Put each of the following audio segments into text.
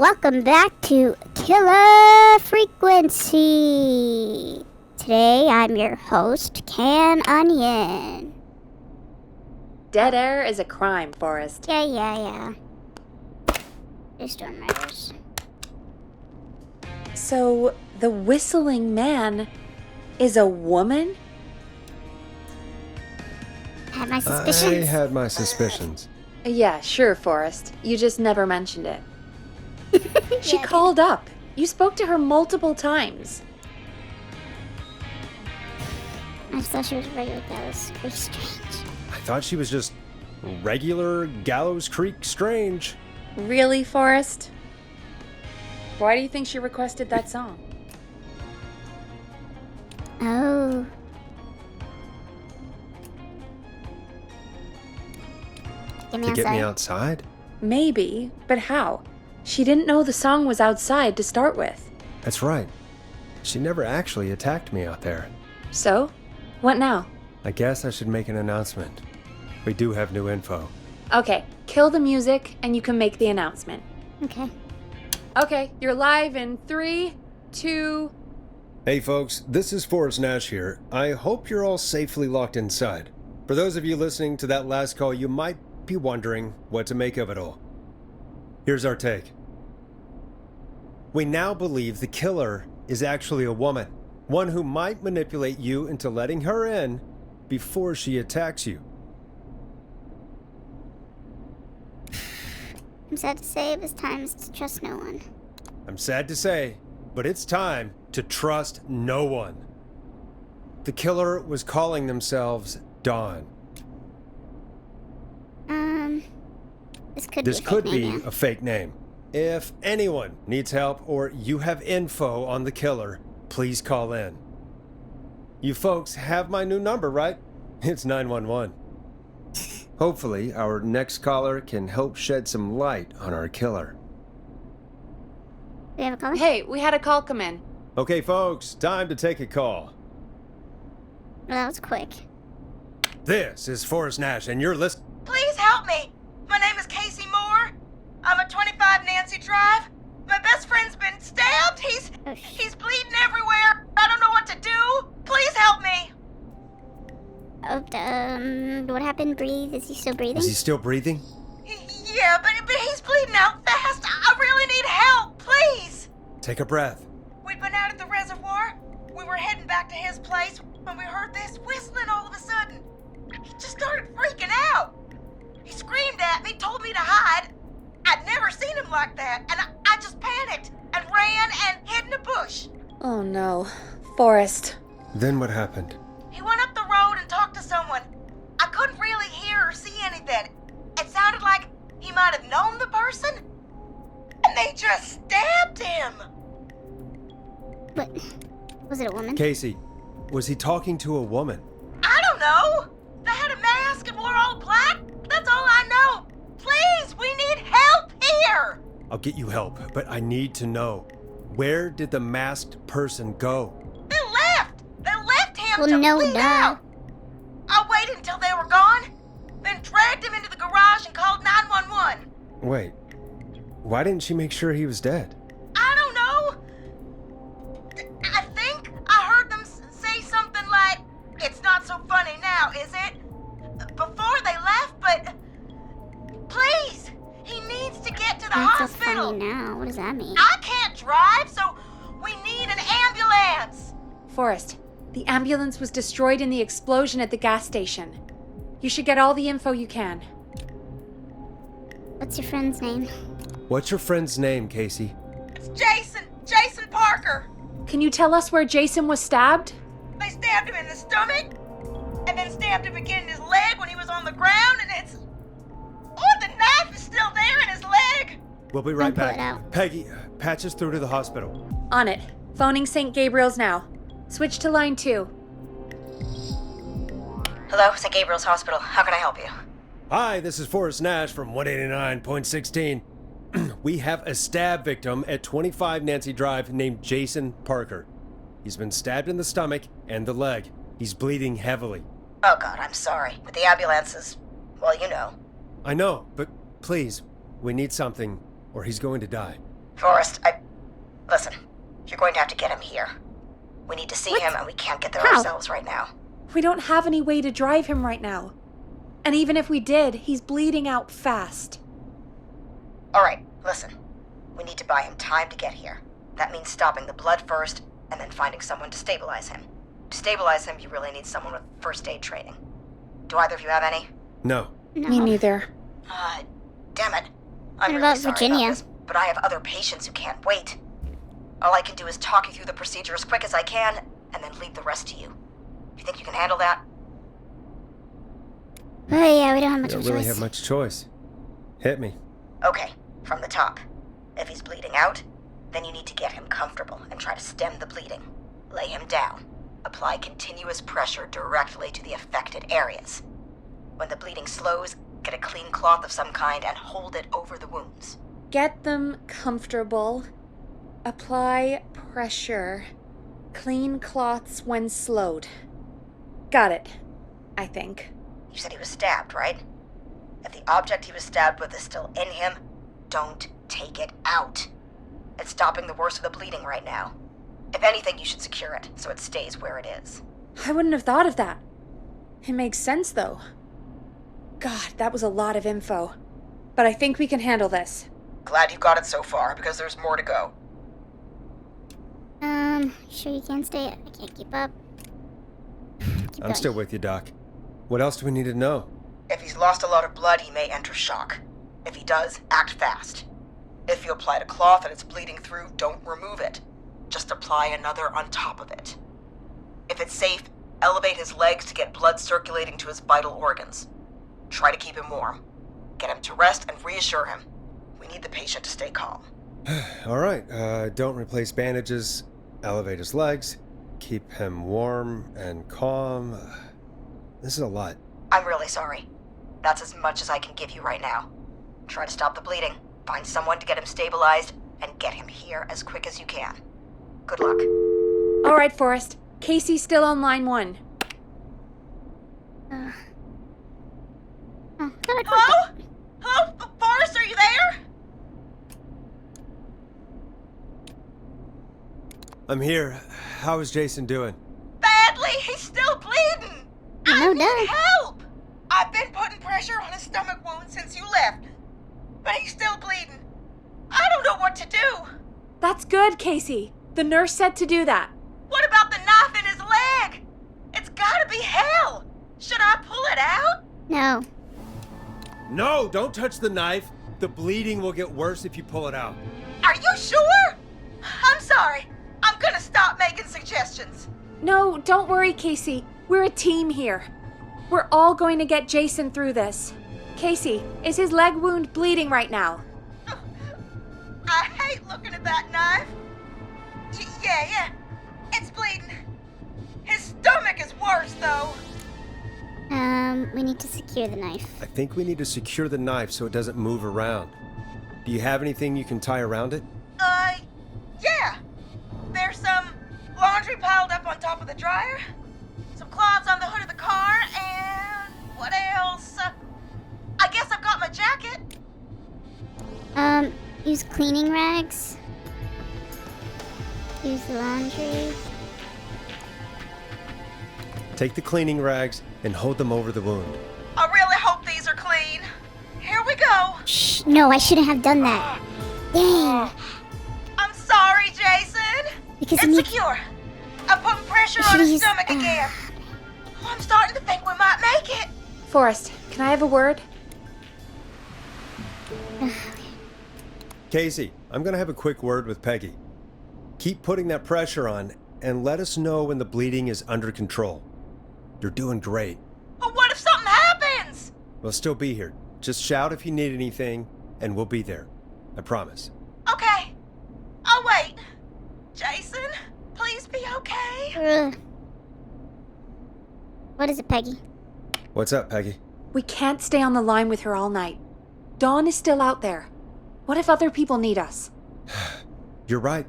welcome back to Killer Frequency. Today I'm your host, Can Onion. Dead air is a crime, Forrest. Yeah. Just doing murders. So, the whistling man is a woman? I had my suspicions. I had my suspicions. Yeah, sure, Forrest. You just never mentioned it. She called up. You spoke to her multiple times. I thought she was regular Gallows Creek strange. I thought she was just regular Gallows Creek strange. Really, Forrest? Why do you think she requested that song? Oh. Get me outside? Maybe, but how? She didn't know the song was outside to start with. That's right. She never actually attacked me out there. So? What now? I guess I should make an announcement. We do have new info. Okay, kill the music and you can make the announcement. Okay. Okay, you're live in 3, 2... Hey folks, this is Forrest Nash here. I hope you're all safely locked inside. For those of you listening to that last call, you might be wondering what to make of it all. Here's our take. We now believe the killer is actually a woman. One who might manipulate you into letting her in before she attacks you. I'm sad to say it was time to trust no one. I'm sad to say, but it's time to trust no one. The killer was calling themselves Dawn. This could be a fake name. If anyone needs help or you have info on the killer, please call in. You folks have my new number, right? It's 911. Hopefully, our next caller can help shed some light on our killer. We have a call? Hey, we had a call come in. Okay, folks, time to take a call. Well, that was quick. This is Forrest Nash, and you're listening. Please help me. My name is Casey Moore. I'm at 25 Nancy Drive. My best friend's been stabbed. He's bleeding everywhere. I don't know what to do. Please help me. What happened? Breathe? Is he still breathing? Is he still breathing? Yeah, but he's bleeding out fast. I really need help. Please. Take a breath. We'd been out at the reservoir. We were heading back to his place when we heard this whistling all of a sudden. He just started freaking out. He screamed at me, told me to hide. I'd never seen him like that, and I just panicked and ran and hid in a bush. Oh no. Forrest. Then what happened? He went up the road and talked to someone. I couldn't really hear or see anything. It sounded like he might have known the person, and they just stabbed him. But was it a woman? Casey, was he talking to a woman? I don't know. They had a mask and wore all black. That's all I know. Please, we need help here. I'll get you help, but I need to know. Where did the masked person go? They left. They left him Well, to no, bleed duh. out. I waited until they were gone, then dragged him into the garage and called 911. Wait, why didn't she make sure he was dead? I don't know. I think I heard them say something like, "It's not so funny now, is it?" before they left, but please, he needs to get to the Not so hospital. funny now. What does that mean? I can't drive, so we need an ambulance. Forrest, the ambulance was destroyed in the explosion at the gas station. You should get all the info you can. What's your friend's name? What's your friend's name, Casey? It's Jason Parker. Can you tell us where Jason was stabbed? They stabbed him in the stomach, and then stabbed him again in his leg when he was on the ground, and it's... Oh, the knife is still there in his leg. We'll be right Pull back. it out. Peggy, patch us through to the hospital. On it. Phoning St. Gabriel's now. Switch to line 2. Hello, St. Gabriel's Hospital. How can I help you? Hi, this is Forrest Nash from 189.16. We have a stab victim at 25 Nancy Drive named Jason Parker. He's been stabbed in the stomach and the leg. He's bleeding heavily. Oh, God, I'm sorry. But the ambulance is... well, you know. I know, but please, we need something, or he's going to die. Forrest, Listen, you're going to have to get him here. We need to see him, and we can't get there How? ourselves right now. We don't have any way to drive him right now. And even if we did, he's bleeding out fast. Alright, listen. We need to buy him time to get here. That means stopping the blood first, and then finding someone to stabilize him. To stabilize him, you really need someone with first aid training. Do either of you have any? No. No. Me neither. Damn it. I'm What really about sorry Virginia? about this, but I have other patients who can't wait. All I can do is talk you through the procedure as quick as I can, and then leave the rest to you. You think you can handle that? Oh yeah, we don't have We much don't of a really choice. have much choice. Hit me. Okay, from the top. If he's bleeding out, then you need to get him comfortable and try to stem the bleeding. Lay him down. Apply continuous pressure directly to the affected areas. When the bleeding slows, get a clean cloth of some kind and hold it over the wounds. Get them comfortable. Apply pressure. Clean cloths when slowed. Got it, I think. You said he was stabbed, right? If the object he was stabbed with is still in him, don't take it out. It's stopping the worst of the bleeding right now. If anything, you should secure it so it stays where it is. I wouldn't have thought of that. It makes sense, though. God, that was a lot of info. But I think we can handle this. Glad you got it so far, because there's more to go. Sure you can't stay? I can't keep up. Keep I'm going. still with you, Doc. What else do we need to know? If he's lost a lot of blood, he may enter shock. If he does, act fast. If you applied a cloth and it's bleeding through, don't remove it. Just apply another on top of it. If it's safe, elevate his legs to get blood circulating to his vital organs. Try to keep him warm. Get him to rest and reassure him. We need the patient to stay calm. All right. Don't replace bandages. Elevate his legs. Keep him warm and calm. This is a lot. I'm really sorry. That's as much as I can give you right now. Try to stop the bleeding, find someone to get him stabilized, and get him here as quick as you can. Good luck. All right, Forrest. Casey's still on line 1. Oh, thought I clicked Hello? it. Hello? Forrest, are you there? I'm here. How is Jason doing? Badly. He's still bleeding. I No need doubt. help. I've been putting pressure on his stomach wound since you left, but he's still bleeding. I don't know what to do. That's good, Casey. The nurse said to do that. What about the knife in his leg? It's gotta be hell. Should I pull it out? No. No, don't touch the knife. The bleeding will get worse if you pull it out. Are you sure? I'm sorry. I'm gonna stop making suggestions. No, don't worry, Casey. We're a team here. We're all going to get Jason through this. Casey, is his leg wound bleeding right now? I hate looking at that knife. Yeah. It's bleeding. His stomach is worse, though. We need to secure the knife. I think we need to secure the knife so it doesn't move around. Do you have anything you can tie around it? Yeah. There's some laundry piled up on top of the dryer, some cloths on the hood of the car, and what else? I guess I've got my jacket. Use cleaning rags. Use the laundry. Take the cleaning rags and hold them over the wound. I really hope these are clean. Here we go. Shh, no, I shouldn't have done that. Dang. I'm sorry, Jason. Because It's you need- secure. I'm putting pressure You on should've his used- stomach again. I'm starting to think we might make it. Forrest, can I have a word? Casey, I'm going to have a quick word with Peggy. Keep putting that pressure on and let us know when the bleeding is under control. You're doing great. But what if something happens? We'll still be here. Just shout if you need anything, and we'll be there. I promise. Okay. I'll wait. Jason, please be okay. Ugh. What is it, Peggy? What's up, Peggy? We can't stay on the line with her all night. Dawn is still out there. What if other people need us? You're right.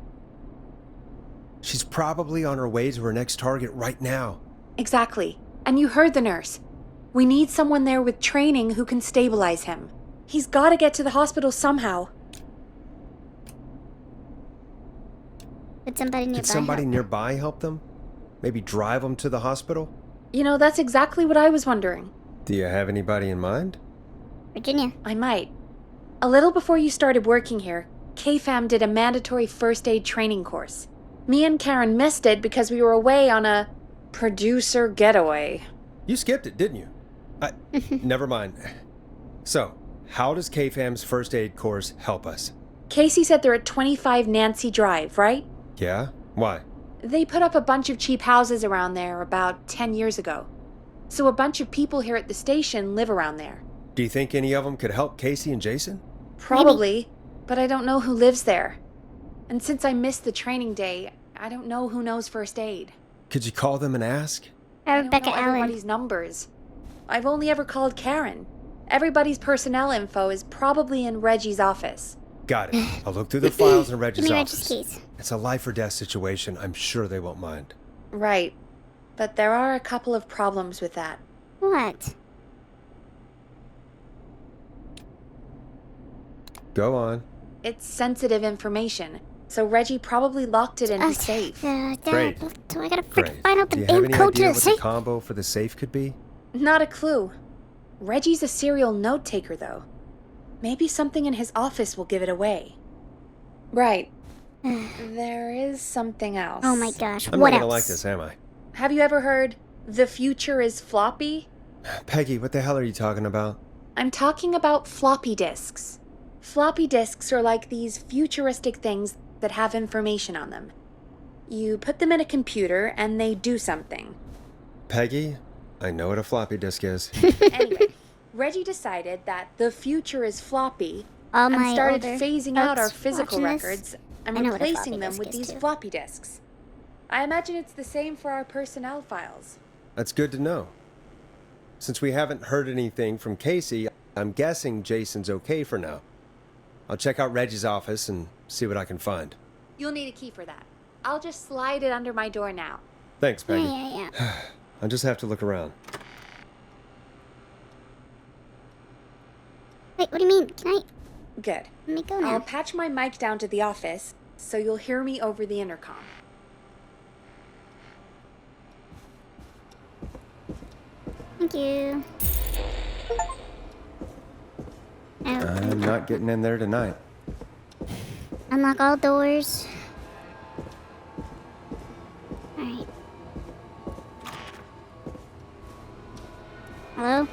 She's probably on her way to her next target right now. Exactly. And you heard the nurse. We need someone there with training who can stabilize him. He's got to get to the hospital somehow. Could somebody nearby Could somebody help? nearby help them? Maybe drive them to the hospital? You know, that's exactly what I was wondering. Do you have anybody in mind? Virginia. I might. A little before you started working here, KFAM did a mandatory first aid training course. Me and Karen missed it because we were away on a producer getaway. You skipped it, didn't you? Never mind. So, how does KFAM's first aid course help us? Casey said they're at 25 Nancy Drive, right? Yeah? Why? They put up a bunch of cheap houses around there about 10 years ago. So a bunch of people here at the station live around there. Do you think any of them could help Casey and Jason? Probably, but I don't know who lives there. And since I missed the training day, I don't know who knows first aid. Could you call them and ask? I Rebecca don't know Allen. everybody's numbers. I've only ever called Karen. Everybody's personnel info is probably in Reggie's office. Got it. I'll look through the files in Reggie's Give me office. Reggie's keys. It's a life or death situation. I'm sure they won't mind. Right. But there are a couple of problems with that. What? Go on. It's sensitive information, so Reggie probably locked it in his safe. Great. So I gotta Great. freaking find out the Do you have damn any code to idea the what the safe. combo for the safe could be? Not a clue. Reggie's a serial note taker, though. Maybe something in his office will give it away. Right. There is something else. Oh my gosh, I'm what not gonna else? like this, am I? Have you ever heard, the future is floppy? Peggy, what the hell are you talking about? I'm talking about floppy disks. Floppy disks are like these futuristic things that have information on them. You put them in a computer and they do something. Peggy, I know what a floppy disk is. Anyway, Reggie decided that the future is floppy All and my started older phasing out our folks physical watching this, records and I know what a replacing floppy them disk with is, these too. floppy disks. I imagine it's the same for our personnel files. That's good to know. Since we haven't heard anything from Casey, I'm guessing Jason's okay for now. I'll check out Reggie's office and see what I can find. You'll need a key for that. I'll just slide it under my door now. Thanks, Peggy. Yeah. I'll just have to look around. Wait, what do you mean? Can I? Good. Let me go I'll now. patch my mic down to the office so you'll hear me over the intercom. Thank you. I'm not getting in there tonight. Unlock all doors. Alright. Hello?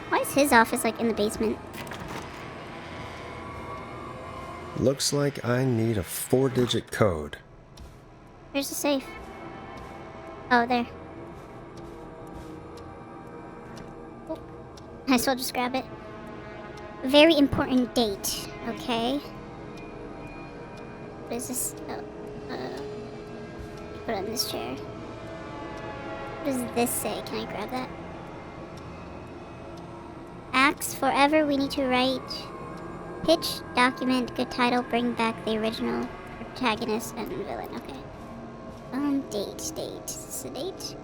Why is his office like in the basement? Looks like I need a 4-digit code. Where's the safe? Oh, there. Oh. Might as well just grab it. Very important date, okay? What is this? Oh, put it on this chair. What does this say? Can I grab that? Acts forever, we need to write. Pitch, document, good title, bring back the original protagonist and villain. Okay. Date. Is this a date?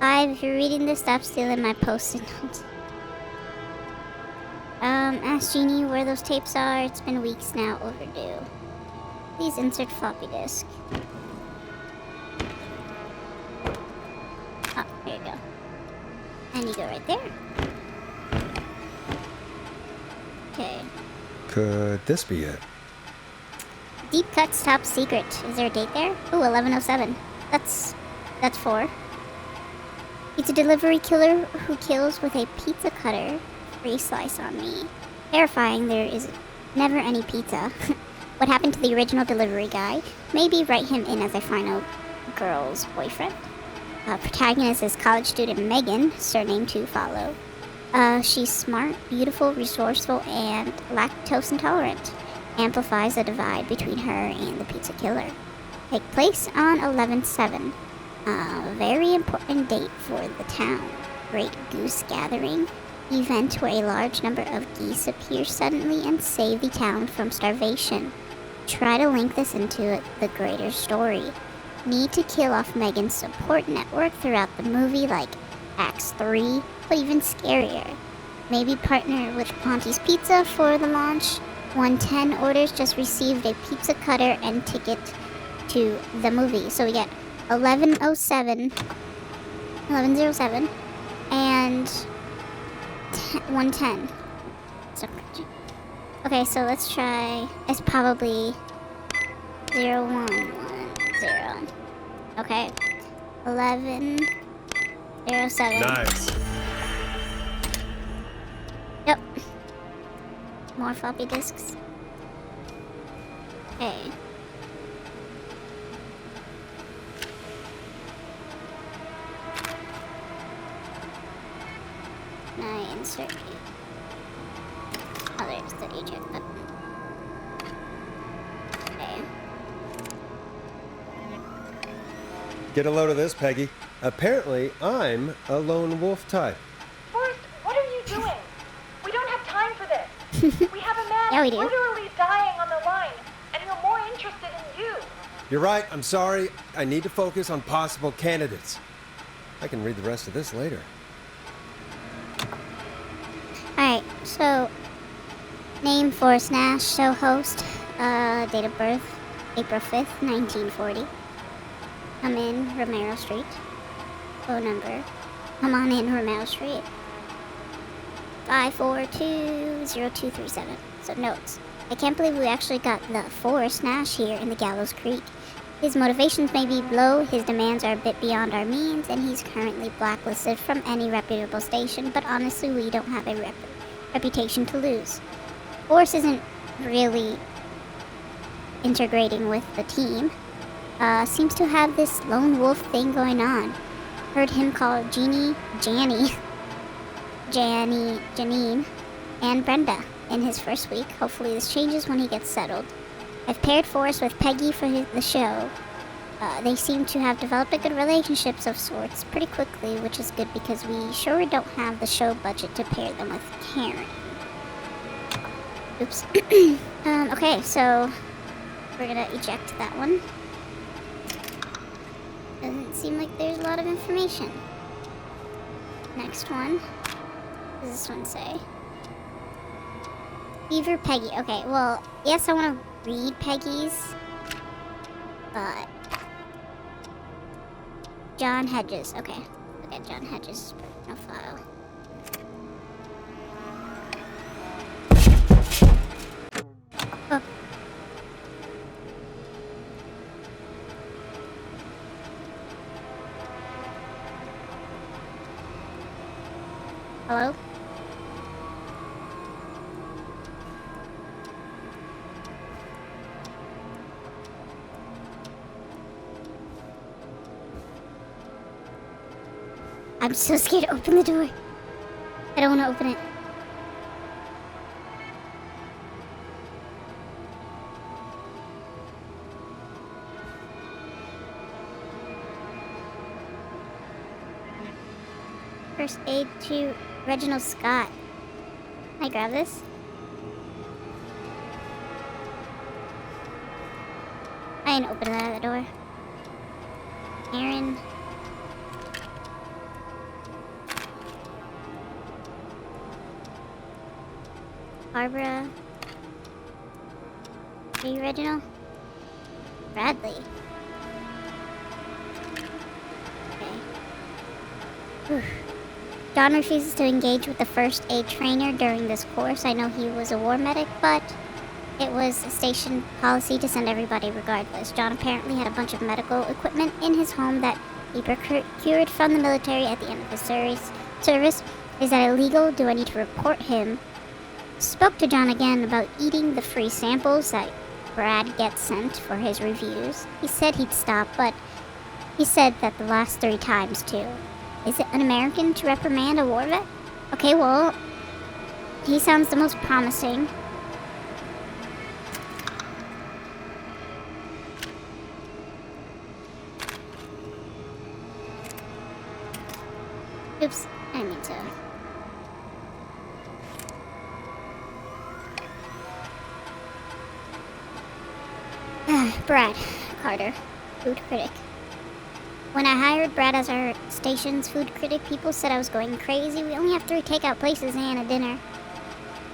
5. If you're reading this, stop stealing my post-it notes. Ask Jeannie where those tapes are. It's been weeks now, overdue. Please insert floppy disk. Oh, here you go. And you go right there. Okay. Could this be it? Deep Cuts Top Secret. Is there a date there? Ooh, 1107. That's 4. Pizza delivery killer who kills with a pizza cutter. Free slice on me. Terrifying, there is never any pizza. What happened to the original delivery guy? Maybe write him in as a final girl's boyfriend. Protagonist is college student Megan, surname to follow. She's smart, beautiful, resourceful, and lactose intolerant. Amplifies the divide between her and the pizza killer. Take place on 11/7. Very important date for the town. Great goose gathering. Event where a large number of geese appear suddenly and save the town from starvation. Try to link this into the greater story. need to kill off Megan's support network throughout the movie, like Acts 3, but even scarier. Maybe partner with Ponti's Pizza for the launch. 110 orders just received a pizza cutter and ticket to the movie. So we get 1107, and 110. Okay, so let's try. It's probably 0110. Okay, 1107. Nice. Yep. More floppy disks. Okay. Now I insert it. Oh, there's the eject button. Okay. Get a load of this, Peggy. Apparently, I'm a lone wolf type. Forrest, what are you doing? We don't have time for this. We have a man Yeah, we do. literally dying on the line, and we're more interested in you. You're right, I'm sorry. I need to focus on possible candidates. I can read the rest of this later. Alright, so name Forrest Nash, show host, date of birth, April 5th, 1940. Come in, Romero Street. Phone number, come on in, Romero Street. 542-0237. So notes. I can't believe we actually got the Forrest Nash here in the Gallows Creek. His motivations may be low, his demands are a bit beyond our means, and he's currently blacklisted from any reputable station, but honestly, we don't have a reputation to lose. Forrest isn't really integrating with the team. Seems to have this lone wolf thing going on. Heard him call Janine, and Brenda in his first week. Hopefully this changes when he gets settled. I've paired Forrest with Peggy for the show. They seem to have developed a good relationship of sorts pretty quickly, which is good because we sure don't have the show budget to pair them with Karen. Oops. Okay, so we're gonna eject that one. Doesn't seem like there's a lot of information. Next one. What does this one say? Beaver Peggy. Okay, well, yes, I want to read Peggy's, but John Hedges. Okay, look at John Hedges' profile. Oh. Hello? I'm so scared to open the door. I don't want to open it. First aid to Reginald Scott. Can I grab this? I didn't open that other door. Aaron. Barbara. Are you Reginald? Bradley. Okay. Whew. John refuses to engage with the first aid trainer during this course. I know he was a war medic, but it was a station policy to send everybody regardless. John apparently had a bunch of medical equipment in his home that he procured from the military at the end of his service. Is that illegal? Do I need to report him? Spoke to John again about eating the free samples that Brad gets sent for his reviews. He said he'd stop, but he said that the last 3 times too. Is it un-American to reprimand a war vet? Okay, well, he sounds the most promising. Oops, I mean to. Brad Carter, food critic. When I hired Brad as our station's food critic, people said I was going crazy. We only have 3 takeout places and a dinner.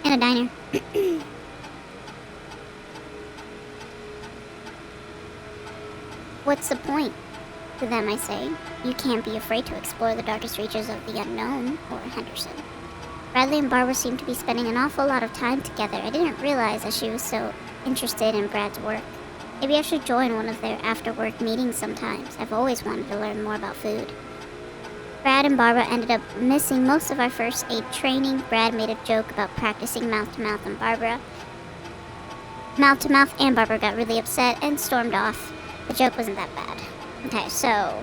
And a diner. What's the point? To them, I say. You can't be afraid to explore the darkest reaches of the unknown, or Henderson. Bradley and Barbara seem to be spending an awful lot of time together. I didn't realize that she was so interested in Brad's work. Maybe I should join one of their after-work meetings sometimes. I've always wanted to learn more about food. Brad and Barbara ended up missing most of our first aid training. Brad made a joke about practicing mouth-to-mouth and Barbara got really upset and stormed off. The joke wasn't that bad. Okay, so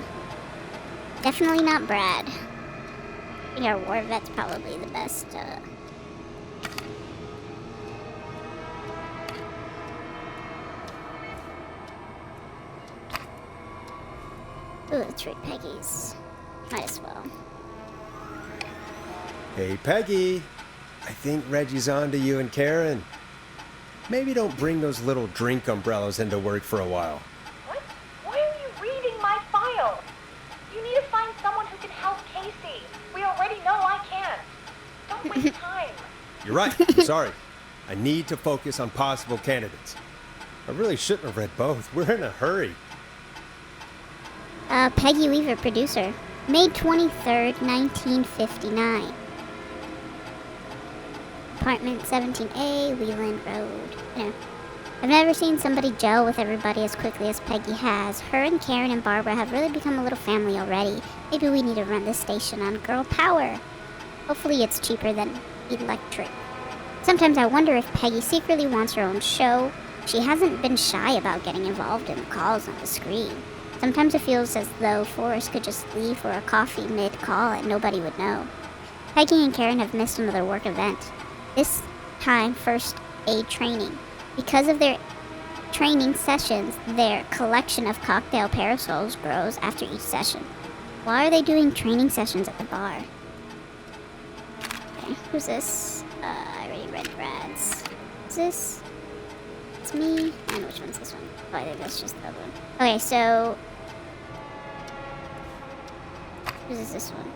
definitely not Brad. I think our war vet's probably the best. Ooh, let's read Peggy's. Might as well. Hey, Peggy. I think Reggie's on to you and Karen. Maybe don't bring those little drink umbrellas into work for a while. What? Why are you reading my file? You need to find someone who can help Casey. We already know I can't. Don't waste time. You're right. I'm sorry. I need to focus on possible candidates. I really shouldn't have read both. We're in a hurry. Peggy Weaver, producer. May 23rd, 1959. Apartment 17A, Wheeland Road. Yeah. I've never seen somebody gel with everybody as quickly as Peggy has. Her and Karen and Barbara have really become a little family already. Maybe we need to run this station on girl power. Hopefully it's cheaper than electric. Sometimes I wonder if Peggy secretly wants her own show. She hasn't been shy about getting involved in the calls on the screen. Sometimes it feels as though Forrest could just leave for a coffee mid-call and nobody would know. Peggy and Karen have missed another work event. This time, first aid training. Because of their training sessions, their collection of cocktail parasols grows after each session. Why are they doing training sessions at the bar? Okay, who's this? I already read Brad's. Who's this? It's me. And which one's this one? Oh, I think that's just the other one. Okay, so... whose is this one?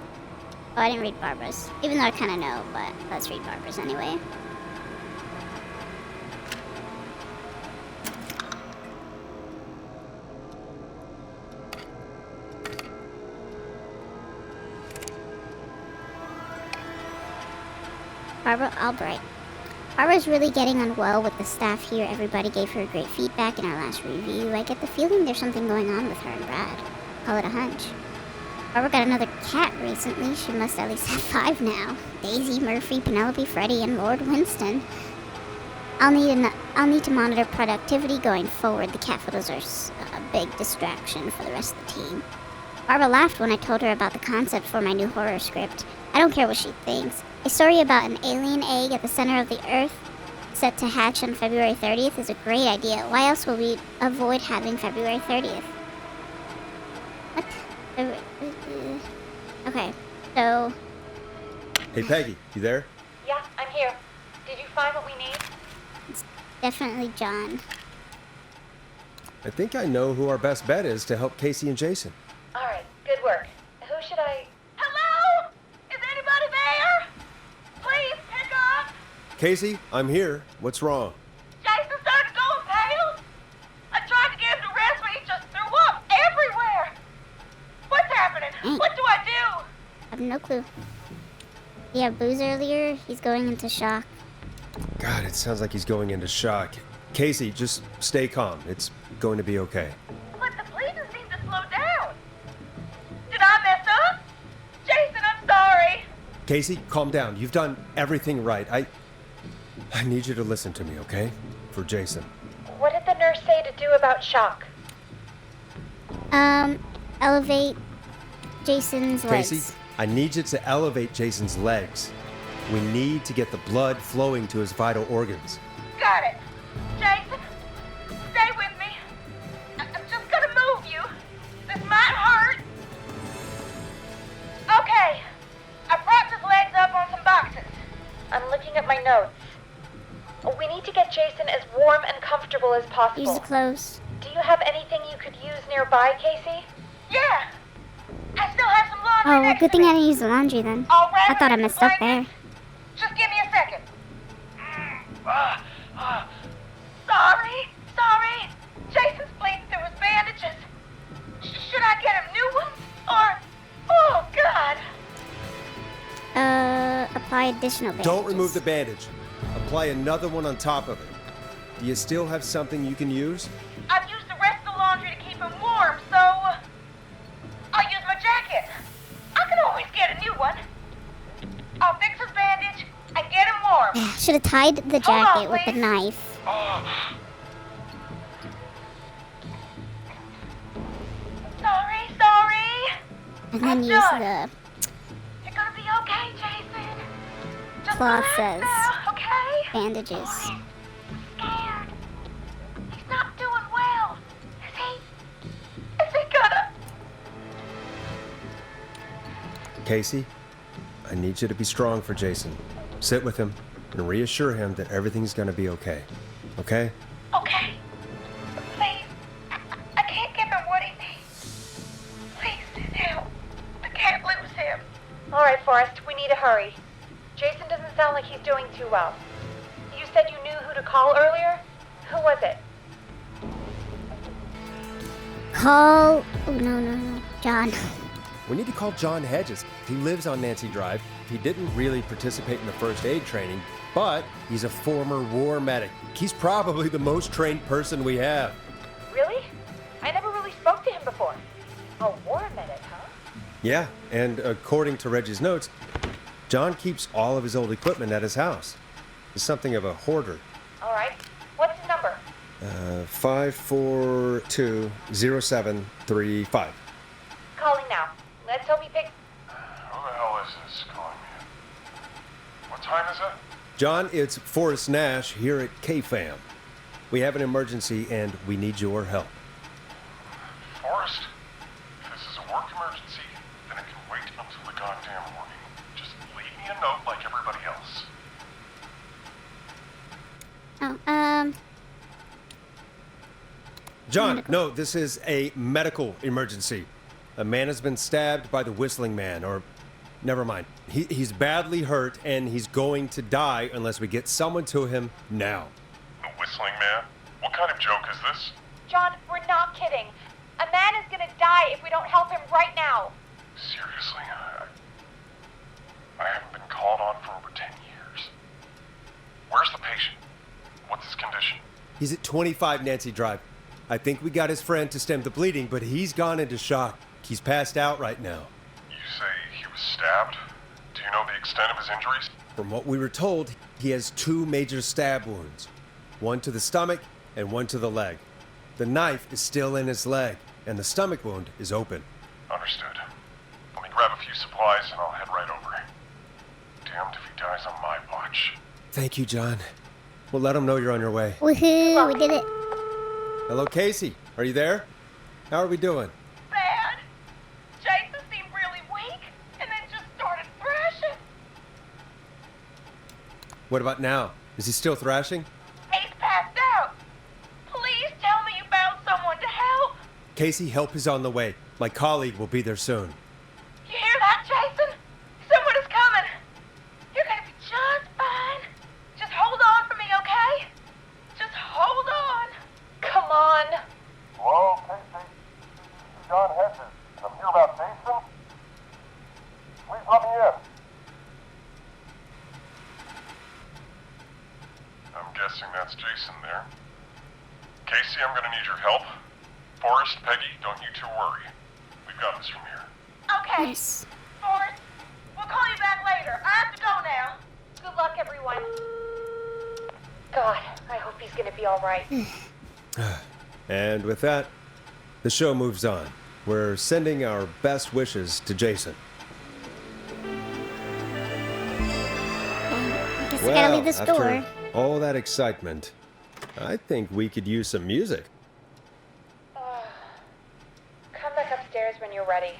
Oh, I didn't read Barbara's. Even though I kind of know, but let's read Barbara's anyway. Barbara Albright. Barbara's really getting on well with the staff here. Everybody gave her great feedback in our last review. I get the feeling there's something going on with her and Brad. Call it a hunch. Barbara got another cat recently. She must at least have 5 now. Daisy, Murphy, Penelope, Freddie, and Lord Winston. I'll need to monitor productivity going forward. The cat photos are a big distraction for the rest of the team. Barbara laughed when I told her about the concept for my new horror script. I don't care what she thinks. A story about an alien egg at the center of the Earth set to hatch on February 30th is a great idea. Why else will we avoid having February 30th? What? Okay, so... Hey, Peggy, you there? Yeah, I'm here. Did you find what we need? It's definitely John. I think I know who our best bet is to help Casey and Jason. All right, good work. Who should I... Hello? Is anybody there? Please pick up. Casey, I'm here. What's wrong? Jason started going pale. I tried to get him to rest, but he just threw up everywhere. What's happening? What do I do? I have no clue. He had booze earlier. He's going into shock. God, it sounds like he's going into shock. Casey, just stay calm. It's going to be okay. But the bleeding seemed to slow down. Did I mess up? Jason, I'm sorry. Casey, calm down. You've done everything right. I need you to listen to me, okay? For Jason. What did the nurse say to do about shock? Elevate Jason's legs. Casey, I need you to elevate Jason's legs. We need to get the blood flowing to his vital organs. Got it. Jason, stay with me. I'm just gonna move you. This might hurt. Okay. I propped his legs up on some boxes. I'm looking at my notes. We need to get Jason as warm and comfortable as possible. Use the clothes. Do you have anything you could use nearby, Casey? Yeah, right Oh, well, next good to thing me. I didn't use the laundry then. I'll wrap I thought I him in messed some up there. blankets. Just give me a second. Sorry. Jason's bleeding through his bandages. Should I get him new ones? Or, oh God. Apply additional bandages. Don't remove the bandage. Apply another one on top of it. Do you still have something you can use? I've used the rest of the laundry to keep him warm, so I'll use my jacket. I can always get a new one. I'll fix his bandage and get him warm. Should have tied the Hold on, jacket with the please. knife. Sorry. And then I'm use done. the You're gonna be okay, Jason. Just cloth relax says now, okay? bandages. He's scared. He's not doing well. Is he gonna? Casey, I need you to be strong for Jason. Sit with him and reassure him that everything's gonna be okay. Okay? Okay. Please. I can't give him what he needs. Please, help. I can't lose him. All right, Forrest, we need to hurry. Jason doesn't sound like he's doing too well. You said you knew who to call earlier? Who was it? Call. Oh, no. John. We need to call John Hedges. He lives on Nancy Drive. He didn't really participate in the first aid training, but he's a former war medic. He's probably the most trained person we have. Really? I never really spoke to him before. A war medic, huh? Yeah, and according to Reggie's notes, John keeps all of his old equipment at his house. He's something of a hoarder. All right. What's his number? 5420735. Calling now. Let's hope he picks. Who the hell is this calling me? What time is it? John, it's Forrest Nash here at KFAM. We have an emergency and we need your help. Forrest? If this is a work emergency, then it can wait until the goddamn morning. Just leave me a note like everybody else. Oh, John, no, this is a medical emergency. A man has been stabbed by the Whistling Man, or never mind. He's badly hurt and he's going to die unless we get someone to him now. The Whistling Man? What kind of joke is this? John, we're not kidding. A man is gonna die if we don't help him right now. Seriously? I haven't been called on for over 10 years. Where's the patient? What's his condition? He's at 25 Nancy Drive. I think we got his friend to stem the bleeding, but he's gone into shock. He's passed out right now. You say he was stabbed? Do you know the extent of his injuries? From what we were told, he has 2 major stab wounds. One to the stomach and one to the leg. The knife is still in his leg, and the stomach wound is open. Understood. Let me grab a few supplies and I'll head right over. Damned if he dies on my watch. Thank you, John. We'll let him know you're on your way. woohoo, we did it. Hello, Casey. Are you there? How are we doing? Bad. Jason seemed really weak and then just started thrashing. What about now? Is he still thrashing? He's passed out. Please tell me you found someone to help. Casey, help is on the way. My colleague will be there soon. You hear that, Jason? Someone is coming. You're gonna be just fine. Just hold on for me, okay? Just hold on. Come on. Hello, Casey. John Hedges. I'm here about Jason. Please let me in. I'm guessing that's Jason there. Casey, I'm gonna need your help. Forrest, Peggy, don't you two worry. We've got this from here. Okay. Nice. Forrest, we'll call you back later. I have to go now. Good luck, everyone. God, I hope he's gonna be all right. And with that, the show moves on. We're sending our best wishes to Jason. I guess I gotta leave this after door. all that excitement, I think we could use some music. Come back upstairs when you're ready.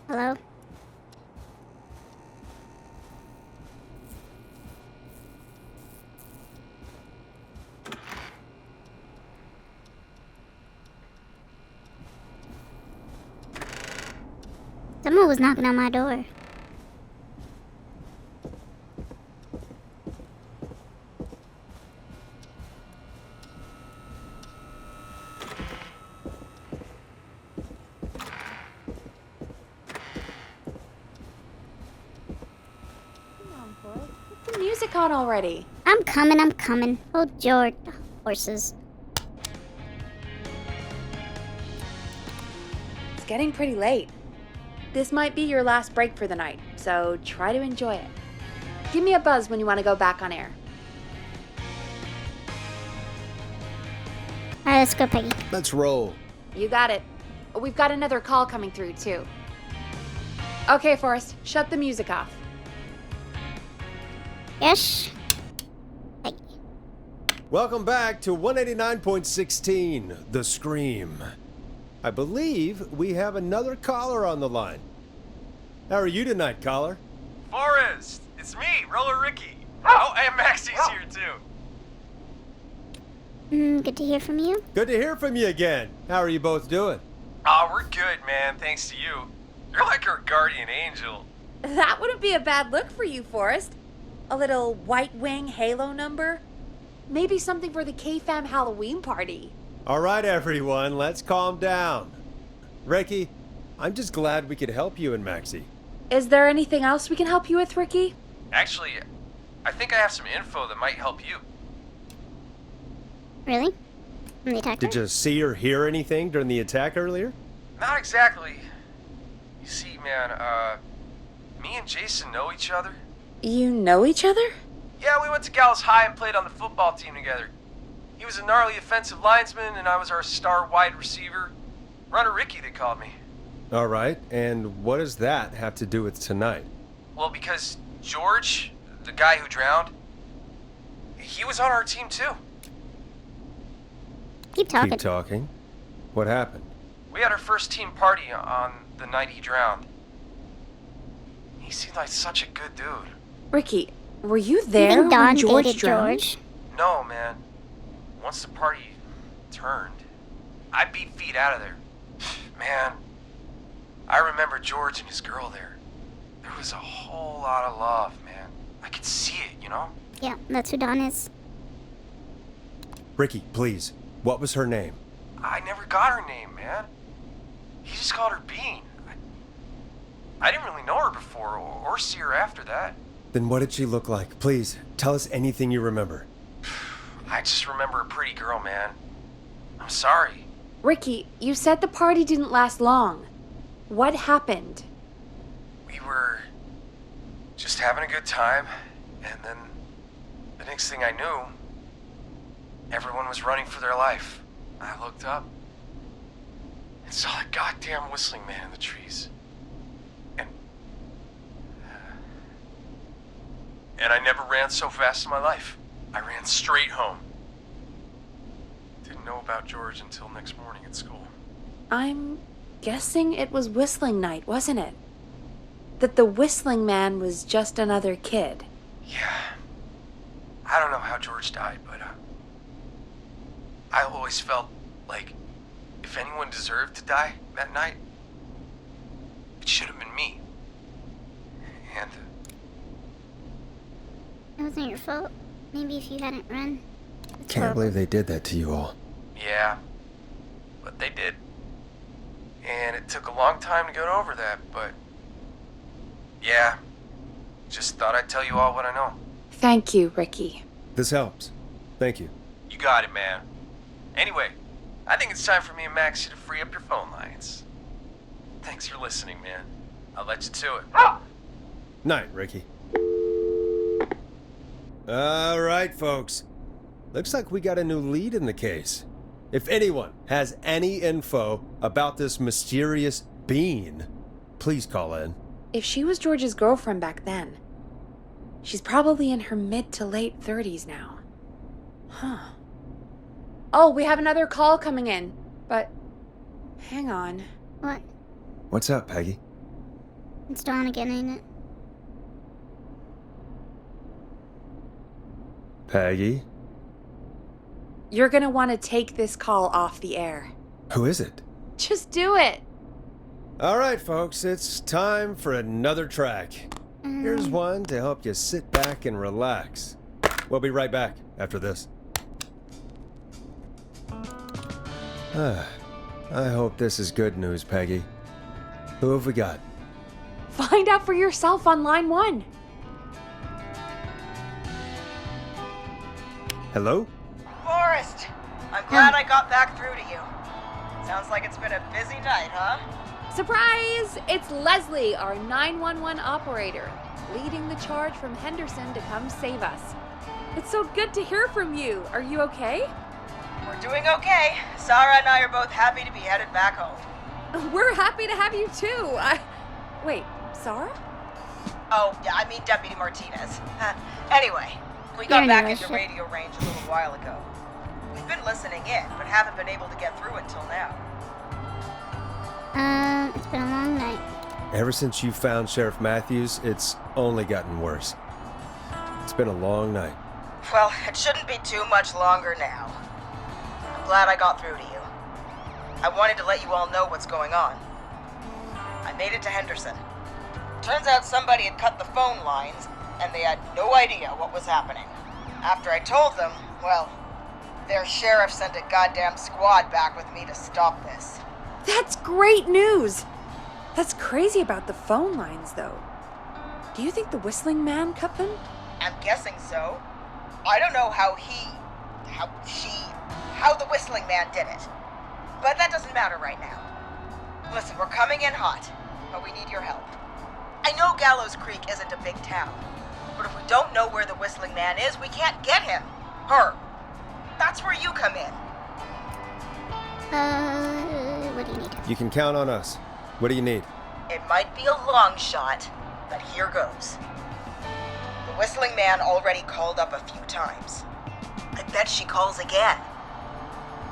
Hello? Who was knocking on my door? Put the music on already. I'm coming. Oh, George. Horses. It's getting pretty late. This might be your last break for the night, so try to enjoy it. Give me a buzz when you want to go back on air. Alright, let's go, Peggy. Let's roll. You got it. We've got another call coming through, too. Okay, Forrest, shut the music off. Yes. Peggy. Welcome back to 189.16, The Scream. I believe we have another caller on the line. How are you tonight, caller? Forrest, it's me, Roller Ricky. Oh, and Maxie's here too. Good to hear from you. Good to hear from you again. How are you both doing? Oh, we're good, man, thanks to you. You're like our guardian angel. That wouldn't be a bad look for you, Forrest. A little White Wing Halo number? Maybe something for the K-Fam Halloween party. All right, everyone, let's calm down. Ricky, I'm just glad we could help you and Maxie. Is there anything else we can help you with, Ricky? Actually, I think I have some info that might help you. Really? From the attack? Did you see or hear anything during the attack earlier? Not exactly. You see, man, me and Jason know each other. You know each other? Yeah, we went to Gallows High and played on the football team together. He was a gnarly offensive linesman, and I was our star wide receiver. Runner Ricky, they called me. All right, and what does that have to do with tonight? Well, because George, the guy who drowned, he was on our team too. Keep talking. Keep talking. What happened? We had our first team party on the night he drowned. He seemed like such a good dude. Ricky, were you You there think Don when George dated drowned? George? No, man. Once the party turned, I beat feet out of there. Man, I remember George and his girl there. There was a whole lot of love, man. I could see it, you know? Yeah, that's who Don is. Ricky, please, what was her name? I never got her name, man. He just called her Bean. I didn't really know her before or see her after that. Then what did she look like? Please, tell us anything you remember. I just remember a pretty girl, man. I'm sorry. Ricky, you said the party didn't last long. What happened? We were just having a good time, and then the next thing I knew, everyone was running for their life. I looked up and saw that goddamn whistling man in the trees. And I never ran so fast in my life. I ran straight home. Didn't know about George until next morning at school. I'm guessing it was whistling night, wasn't it? That the whistling man was just another kid. Yeah. I don't know how George died, but I always felt like if anyone deserved to die that night, it should have been me. And It wasn't your fault. Maybe if you hadn't run. It's Can't horrible. believe they did that to you all. yeah, but they did. And it took a long time to get over that, but yeah, just thought I'd tell you all what I know. Thank you, Ricky. This helps. Thank you. You got it, man. Anyway, I think it's time for me and Maxie to free up your phone lines. Thanks for listening, man. I'll let you to it. Night, Ricky. All right, folks. Looks like we got a new lead in the case. If anyone has any info about this mysterious being, please call in. If she was George's girlfriend back then, she's probably in her mid to late 30s now. Huh. Oh, we have another call coming in, but hang on. What? What's up, Peggy? It's Dawn again, ain't it? Peggy? You're gonna want to take this call off the air. Who is it? Just do it. All right, folks, it's time for another track. Here's one to help you sit back and relax. We'll be right back after this. I hope this is good news, Peggy. Who have we got? Find out for yourself on line 1. Hello? Forrest, I'm glad I got back through to you. Sounds like it's been a busy night, huh? Surprise! It's Leslie, our 911 operator, leading the charge from Henderson to come save us. It's so good to hear from you. Are you okay? We're doing okay. Sarah and I are both happy to be headed back home. We're happy to have you too. Wait, Sarah? Oh, yeah, I mean Deputy Martinez. Anyway, we got You're back an into English. radio range a little while ago. We've been listening in, but haven't been able to get through until now. It's been a long night. Ever since you found Sheriff Matthews, it's only gotten worse. It's been a long night. Well, it shouldn't be too much longer now. I'm glad I got through to you. I wanted to let you all know what's going on. I made it to Henderson. Turns out somebody had cut the phone lines, and they had no idea what was happening. After I told them, well, their sheriff sent a goddamn squad back with me to stop this. That's great news. That's crazy about the phone lines, though. Do you think the Whistling Man cut them? I'm guessing so. I don't know how the Whistling Man did it. But that doesn't matter right now. Listen, we're coming in hot, but we need your help. I know Gallows Creek isn't a big town, but if we don't know where the Whistling Man is, we can't get him. Her. That's where you come in. What do you need? You can count on us. What do you need? It might be a long shot, but here goes. The Whistling Man already called up a few times. I bet she calls again.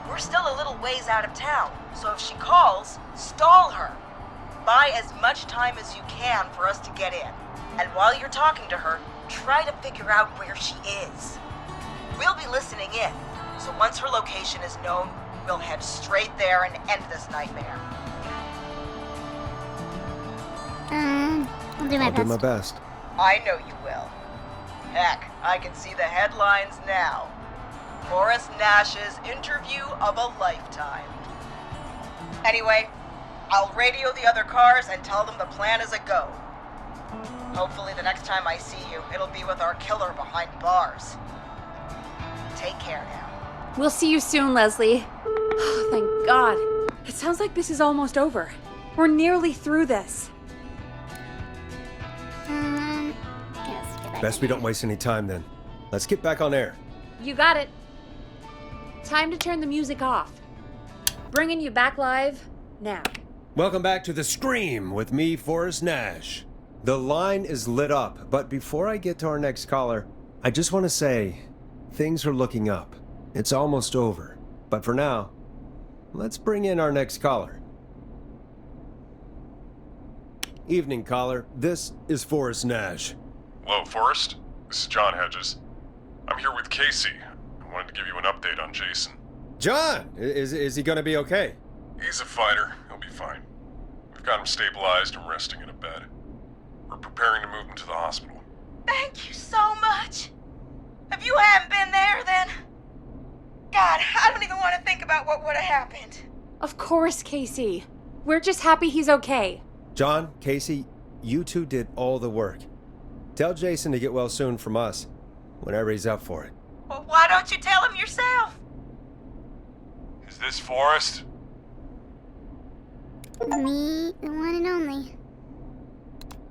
We're still a little ways out of town, so if she calls, stall her. Buy as much time as you can for us to get in. And while you're talking to her, try to figure out where she is. We'll be listening in, so once her location is known, we'll head straight there and end this nightmare. I'll do my I'll best. do my best. I know you will. Heck, I can see the headlines now. Forrest Nash's interview of a lifetime. Anyway, I'll radio the other cars and tell them the plan is a go. Hopefully the next time I see you, it'll be with our killer behind bars. Take care now. We'll see you soon, Leslie. Oh, thank God. It sounds like this is almost over. We're nearly through this. Yes, get back Best in we there. don't waste any time then. Let's get back on air. You got it. Time to turn the music off. Bringing you back live now. Welcome back to The Scream with me, Forrest Nash. The line is lit up, but before I get to our next caller, I just want to say things are looking up. It's almost over. But for now, let's bring in our next caller. Evening, caller. This is Forrest Nash. Hello, Forrest. This is John Hedges. I'm here with Casey. I wanted to give you an update on Jason. John! Is he gonna be okay? He's a fighter. He'll be fine. We've got him stabilized and resting in a bed. We're preparing to move him to the hospital. Thank you so much. If you hadn't been there, then... God, I don't even want to think about what would have happened. Of course, Casey. We're just happy he's okay. John, Casey, you two did all the work. Tell Jason to get well soon from us, whenever he's up for it. Well, why don't you tell him yourself? Is this Forrest? Me, the one and only.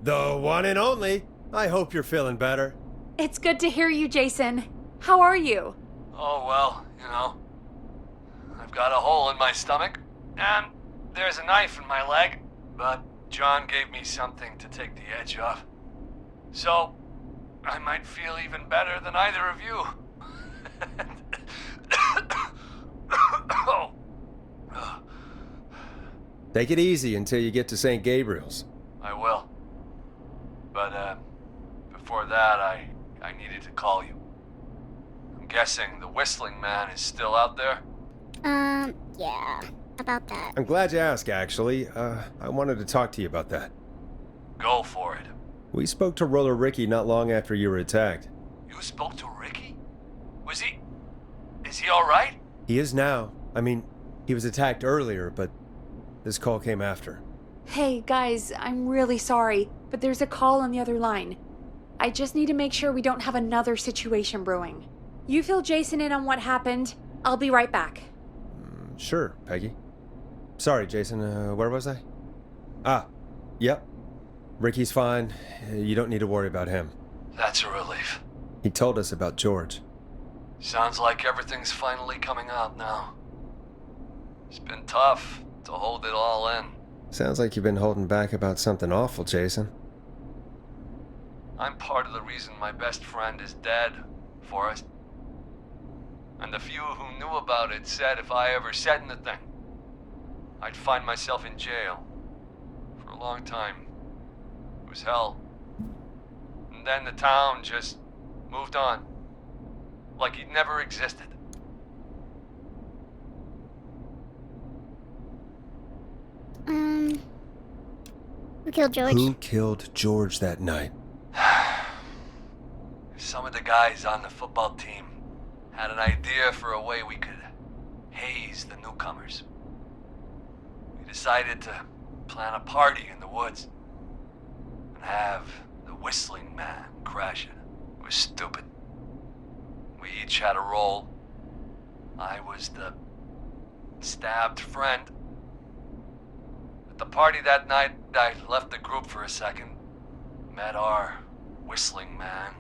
The one and only. I hope you're feeling better. It's good to hear you, Jason. How are you? Oh, well, I've got a hole in my stomach, and there's a knife in my leg, but John gave me something to take the edge off. So, I might feel even better than either of you. Oh. Take it easy until you get to St. Gabriel's. I will. But, before that, I needed to call you. I'm guessing the Whistling Man is still out there? Yeah. about that. I'm glad you asked, actually. I wanted to talk to you about that. Go for it. We spoke to Roller Ricky not long after you were attacked. You spoke to Ricky? Is he alright? He is now. I mean, he was attacked earlier, but this call came after. Hey, guys, I'm really sorry, but there's a call on the other line. I just need to make sure we don't have another situation brewing. You fill Jason in on what happened. I'll be right back. Sure, Peggy. Sorry, Jason, where was I? Yep. Ricky's fine. You don't need to worry about him. That's a relief. He told us about George. Sounds like everything's finally coming out now. It's been tough to hold it all in. Sounds like you've been holding back about something awful, Jason. I'm part of the reason my best friend is dead, Forrest. And the few who knew about it said if I ever said anything, I'd find myself in jail. For a long time. It was hell. And then the town just moved on. Like he'd never existed. Who killed George? Who killed George that night? Some of the guys on the football team had an idea for a way we could haze the newcomers. We decided to plan a party in the woods and have the Whistling Man crash it. It was stupid. We each had a role. I was the stabbed friend. At the party that night, I left the group for a second, met our Whistling Man,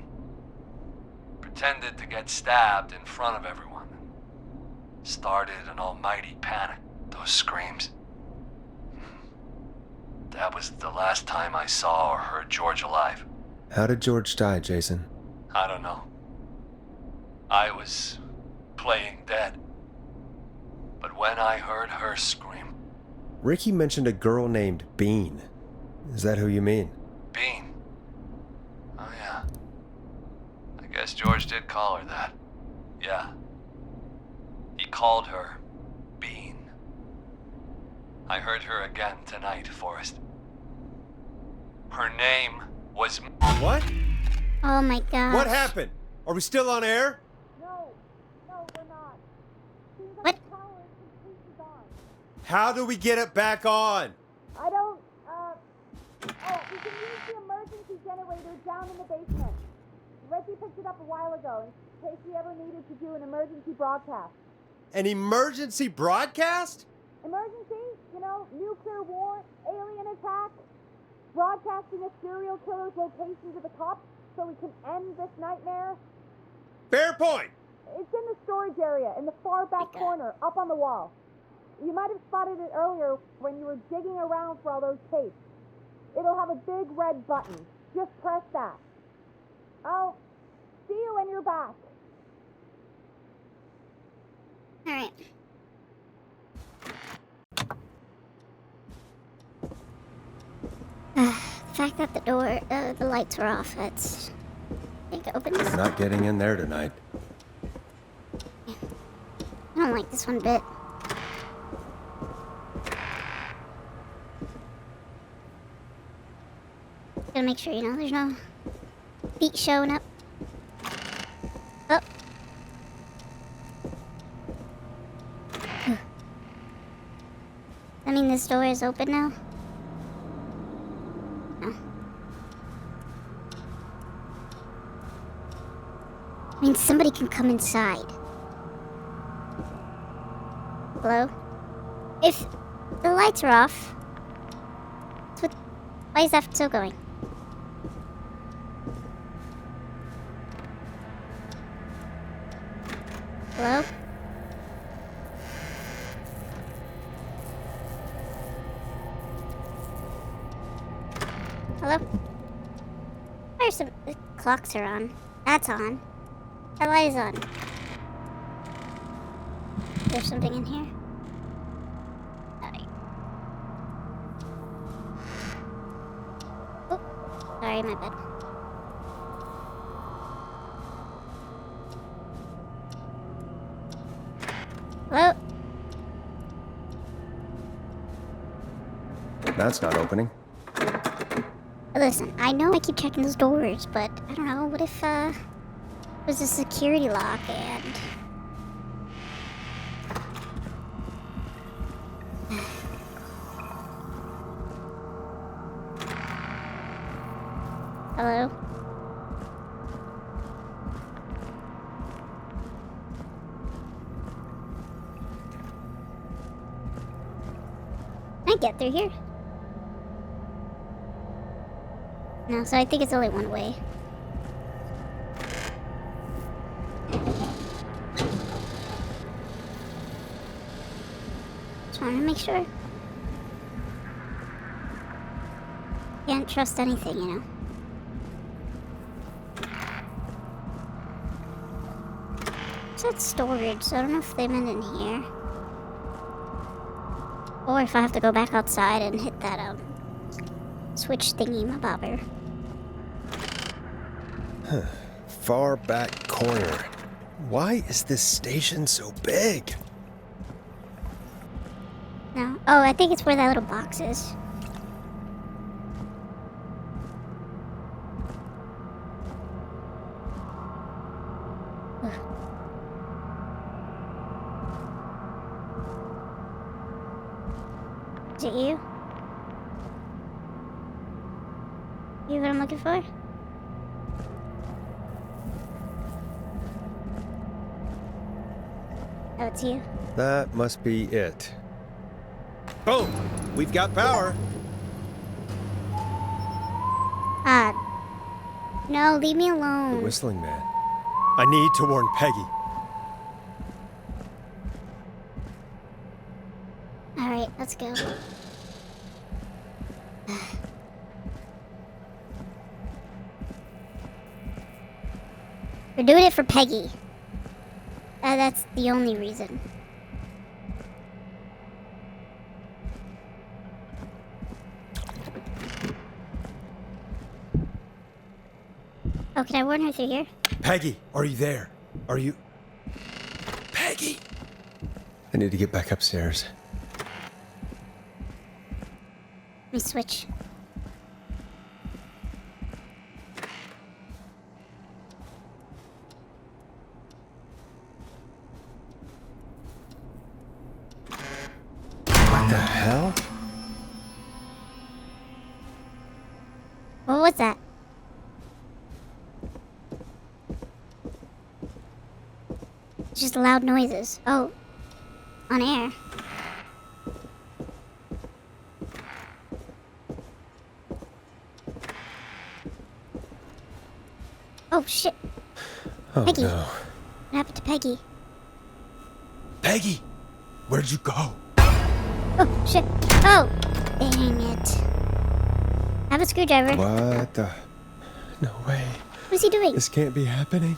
pretended to get stabbed in front of everyone, started an almighty panic. Those screams. That was the last time I saw or heard George alive. How did George die, Jason? I don't know. I was playing dead. But when I heard her scream... Ricky mentioned a girl named Bean. Is that who you mean? Bean? Oh yeah. I guess George did call her that. Yeah. He called her Bean. I heard her again tonight, Forrest. Her name was... What? Oh my god. What happened? Are we still on air? No, we're not. What? The power is completely gone. How do we get it back on? I don't, we can use the emergency generator down in the basement. Reggie picked it up a while ago in case we ever needed to do an emergency broadcast. An emergency broadcast? Emergency? You know, nuclear war, alien attack, broadcasting a serial killer's location to the cops so we can end this nightmare. Fair point. It's in the storage area in the far back corner, up on the wall. You might have spotted it earlier when you were digging around for all those tapes. It'll have a big red button. Just press that. I'll see you when you're back. Alright. The fact that the lights were off, that's... I think it opens. Not getting in there tonight. I don't like this one bit. Gotta make sure, there's no feet showing up. Oh. I mean, this door is open now? No. I mean, somebody can come inside. Hello? If the lights are off, why is that still going? Hello? Hello? The clocks are on. That's on. That light is on. There's something in here? Alright. Oh, sorry, my bad. Hello? That's not opening. Listen, I know I keep checking those doors, but I don't know. What if there's a security lock and hello? Can I get through here? No, so I think it's only one way. Just want to make sure. Can't trust anything, you know. It said storage, so I don't know if they meant in here. Or if I have to go back outside and hit that, switch thingy-mabobber. Far back corner. Why is this station so big? No. Oh, I think it's where that little box is. Ugh. Is it you? You what I'm looking for? Oh, it's you. That must be it. Boom! We've got power! No, leave me The alone. whistling man. I need to warn Peggy. Alright, let's go. We're doing it for Peggy. That's the only reason. Oh, can I warn her through here? Peggy, are you there? Are you... Peggy! I need to get back upstairs. Let me switch. What the hell? What was that? It's just loud noises. Oh, on air. Oh shit. Oh Peggy. no. What happened to Peggy? Peggy! Where'd you go? Oh shit. Oh! Dang it. I have a screwdriver. What the... No way. What is he doing? This can't be happening.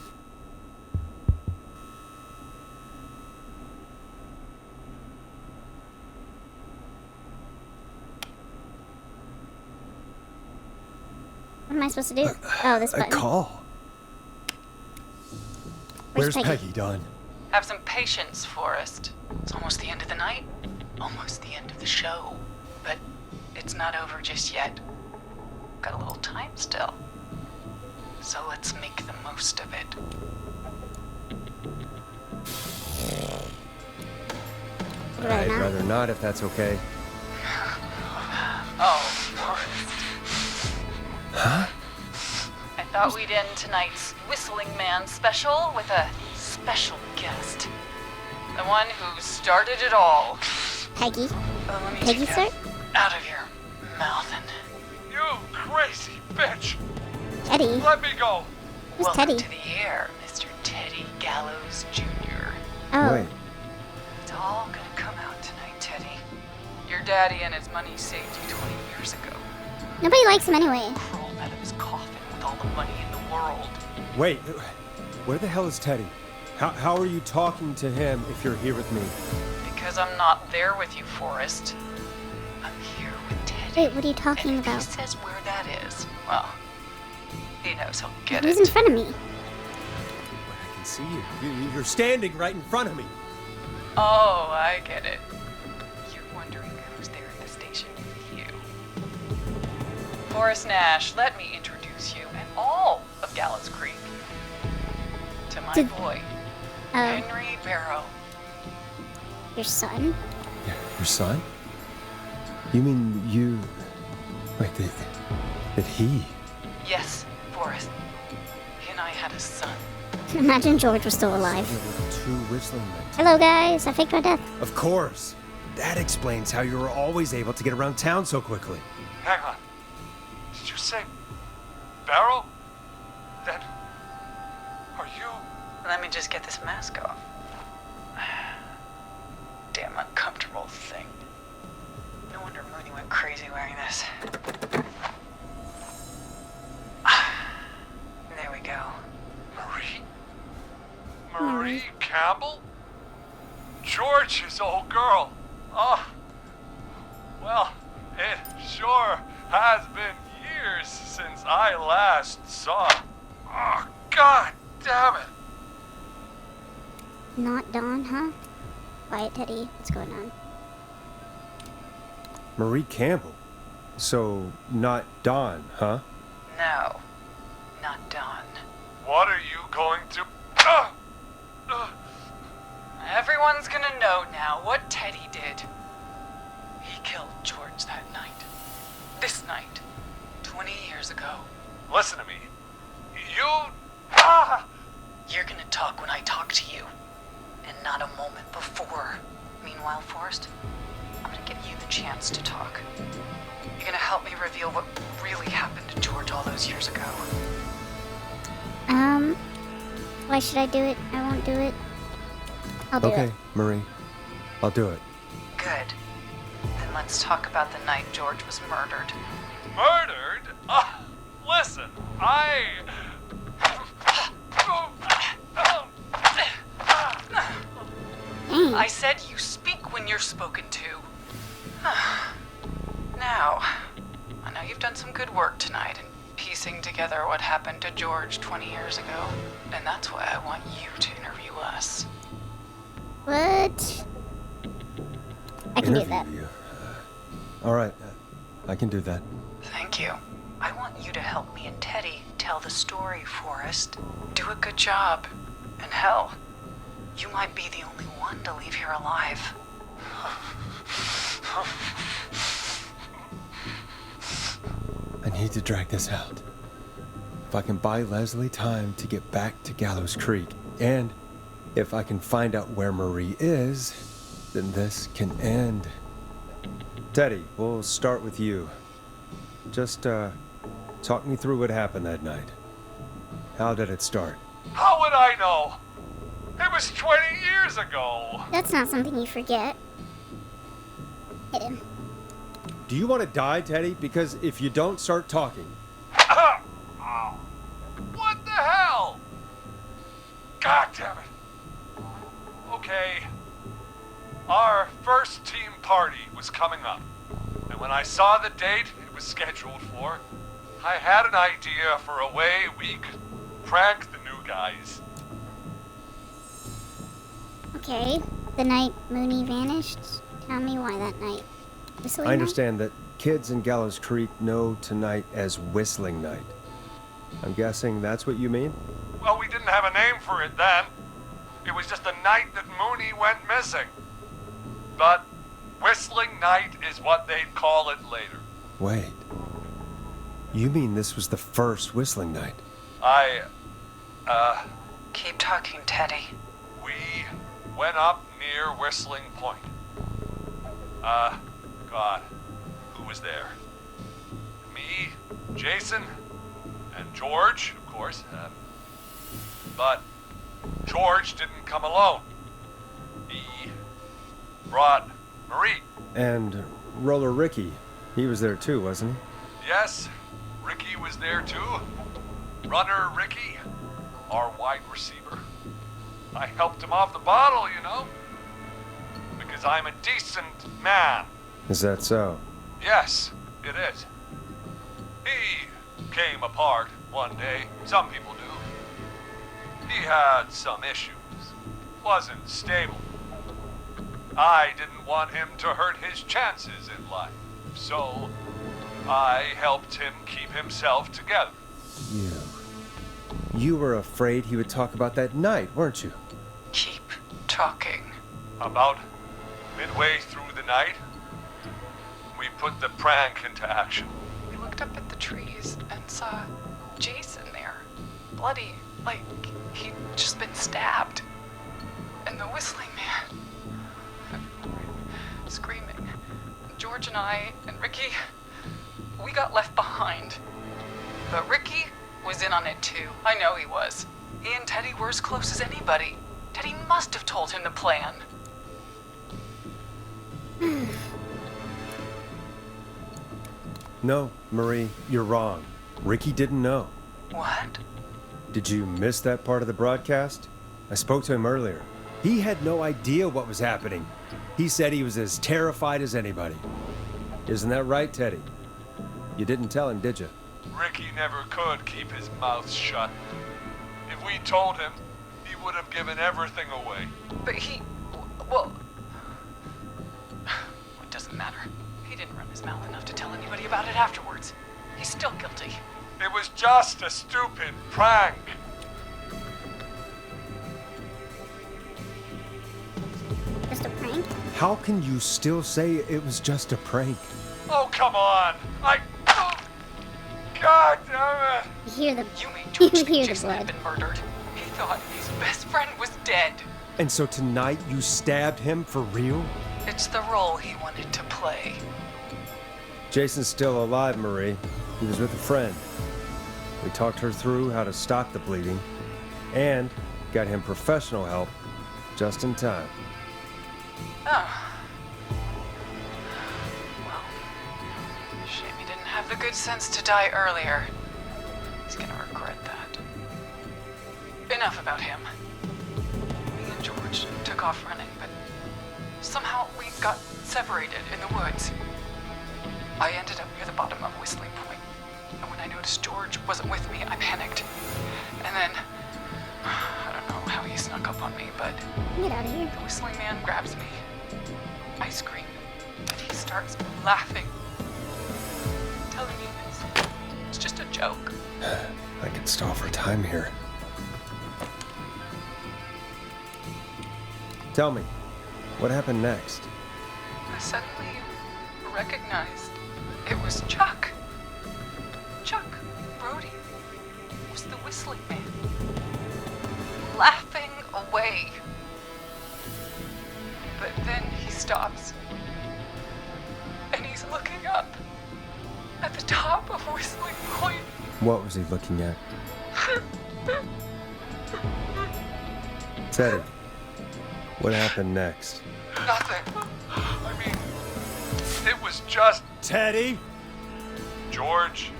What am I supposed to do? Oh, this A button. call. Where's Where's Peggy? Peggy, Don? Have some patience, Forrest. It's almost the end of the night. Almost the end of the show. But it's not over just yet. Got a little time still. So let's make the most of it. What do I I'd know? rather not if that's okay. Oh, Forrest. Huh? I thought we'd end tonight's Whistling Man special with a special guest. The one who started it all. Peggy? Let me Peggy, take sir? that out of your mouth and You crazy bitch! Teddy? Let me go! Who's welcome Teddy? to the air, Mr. Teddy Gallows Jr. Oh. Wait. It's all gonna come out tonight, Teddy. Your daddy and his money saved you 20 years ago. Nobody likes him anyway. Crawled out of his coffin with all the money in the world. Wait. Where the hell is Teddy? How are you talking to him if you're here with me? Because I'm not there with you, Forrest. I'm here with Teddy. Wait, what are you talking and if about? he says where that is, well, he knows he'll get Who's it. in front of me? I can see you. You're standing right in front of me. Oh, I get it. You're wondering who's there at the station with you. Forrest Nash, let me introduce you and all of Gallows Creek to my boy, Henry Barrow. Your son? Yeah, your son? You mean you... Wait, that he... Yes, Forrest. He and I had a son. Imagine George was still alive. There were two whistling men. Hello, guys. I faked my death. Of course. That explains how you were always able to get around town so quickly. Hang on. Did you say Barrow? Then are you? Let me just get this mask off. Damn uncomfortable thing. No wonder Mooney went crazy wearing this. There we go. Marie Campbell? George's old girl. Oh, well, it sure has been years since I last saw it. Oh, God damn it. Not Dawn, huh? Quiet, Teddy. What's going on? Marie Campbell? So, not Dawn, huh? No, not Dawn. What are you going to... Everyone's gonna know now what Teddy did. He killed George that night. This night. 20 years ago. Listen to me. You... You're gonna talk when I talk to you. And not a moment before. Meanwhile, Forrest, I'm gonna give you the chance to talk. You're gonna help me reveal what really happened to George all those years ago. Why should I do it? I won't do it. I'll do it. Okay, Marie. I'll do it. Good. Then let's talk about the night George was murdered. Murdered? Listen, I said you speak when you're spoken to. Now, I know you've done some good work tonight in piecing together what happened to George 20 years ago, and that's why I want you to interview us. What? I can do that. Interview you. All right, I can do that. Thank you. I want you to help me and Teddy tell the story, Forrest. Do a good job. And hell, you might be the only one to leave here alive. I need to drag this out. If I can buy Leslie time to get back to Gallows Creek, and if I can find out where Marie is, then this can end. Teddy, we'll start with you. Just, talk me through what happened that night. How did it start? How would I know? It was 20 years ago. That's not something you forget. Hit him. Do you want to die, Teddy? Because if you don't start talking... What the hell? God damn it. Okay. Our first team party was coming up. And when I saw the date it was scheduled for, I had an idea for a way we could prank the new guys. Okay. The night Mooney vanished? Tell me why that night. Whistling I night? understand that kids in Gallows Creek know tonight as Whistling Night. I'm guessing that's what you mean? Well, we didn't have a name for it then. It was just the night that Mooney went missing. But Whistling Night is what they'd call it later. Wait. You mean this was the first Whistling Night? Keep talking, Teddy. We went up near Whistling Point. God, who was there? Me, Jason, and George, of course. But George didn't come alone. He brought Marie. And Roller Ricky, he was there too, wasn't he? Yes, Ricky was there too. Runner Ricky, our wide receiver. I helped him off the bottle, you know. Because I'm a decent man. Is that so? Yes, it is. He came apart one day. Some people do. He had some issues. Wasn't stable. I didn't want him to hurt his chances in life. So, I helped him keep himself together. You were afraid he would talk about that night, weren't you? Keep talking. About midway through the night, we put the prank into action. We looked up at the trees and saw Jason there, bloody, like he'd just been stabbed. And the whistling man, screaming. George and I and Ricky, we got left behind. But Ricky was in on it too. I know he was. He and Teddy were as close as anybody. Teddy must have told him the plan. No, Marie, you're wrong. Ricky didn't know. What? Did you miss that part of the broadcast? I spoke to him earlier. He had no idea what was happening. He said he was as terrified as anybody. Isn't that right, Teddy? You didn't tell him, did you? Ricky never could keep his mouth shut. If we told him, he would have given everything away. But well, it doesn't matter. He didn't run his mouth enough to tell anybody about it afterwards. He's still guilty. It was just a stupid prank. Just a prank? How can you still say it was just a prank? Oh, come on. God damn it. You hear the You made George you think hear the Jason had blood. been murdered. He thought his best friend was dead. And so tonight you stabbed him for real? It's the role he wanted to play. Jason's still alive, Marie. He was with a friend. We talked her through how to stop the bleeding and got him professional help just in time. Oh. Well, shame he didn't have the good sense to die earlier. He's gonna regret that. Enough about him. Me and George took off running, but somehow we got separated in the woods. I ended up near the bottom of Whistling Point, and when I noticed George wasn't with me, I panicked. And then, I don't know how he snuck up on me, but Get out of here. the whistling man grabs me. I scream, and he starts laughing, telling me it's just a joke. I could stall for time here. Tell me, what happened next? I suddenly recognized it was Chuck. Chuck Brody was the whistling man, laughing away. But then he stops, and he's looking up at the top of Whistling Point. What was he looking at? Teddy, what happened next? Nothing. I mean, it was just Teddy? George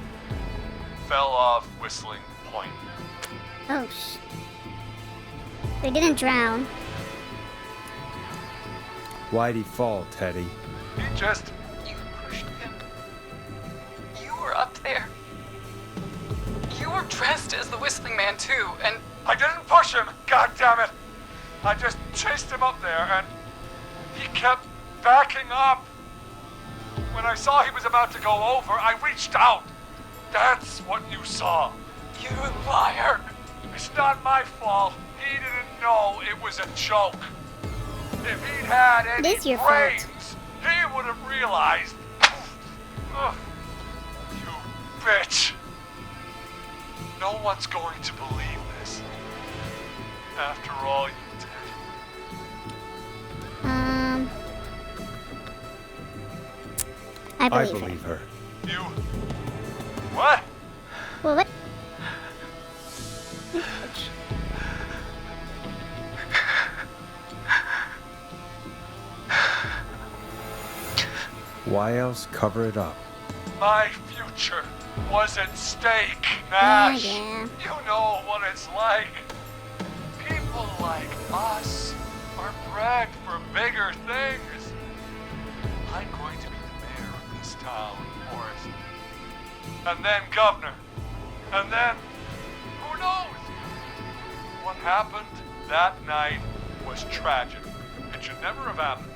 fell off Whistling Point. Oh, They didn't drown. Why'd he fall, Teddy? He just... You pushed him. You were up there. You were dressed as the Whistling Man too, and I didn't push him, God damn it! I just chased him up there and he kept backing up. When I saw he was about to go over, I reached out. That's what you saw. you liar. It's not my fault. He didn't know it was a joke. If he'd had any is your fault. brains, he would have realized. Ugh. You bitch. No one's going to believe this. After all you did. I I believe, believe her. You... What? Well, what? Why else cover it up? My future was at stake, Nash. Yeah. You know what it's like. People like us are bred for bigger things. I'm going to be the mayor of this town, Forrest. And then governor. And then, who knows? What happened that night was tragic. It should never have happened.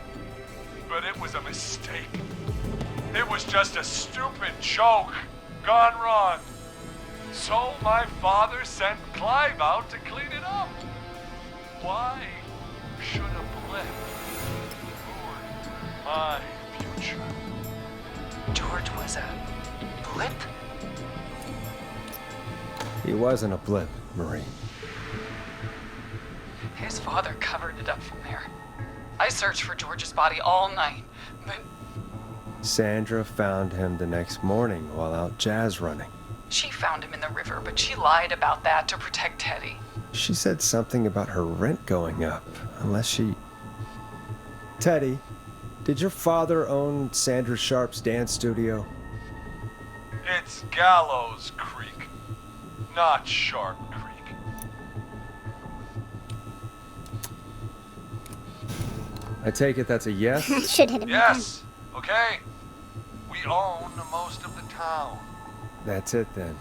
But it was a mistake. It was just a stupid joke gone wrong. So my father sent Clive out to clean it up. Why should a blip ruin my future? George was a blip? He wasn't a blip, Marie. His father covered it up from there. I searched for George's body all night, but Sandra found him the next morning while out jazz running. she found him in the river, but she lied about that to protect Teddy. She said something about her rent going up, unless she... Teddy, did your father own Sandra Sharp's dance studio? It's Gallows Creek, not Sharp Creek. I take it that's a yes? I should hit him. Yes, okay? We own most of the town. That's it then.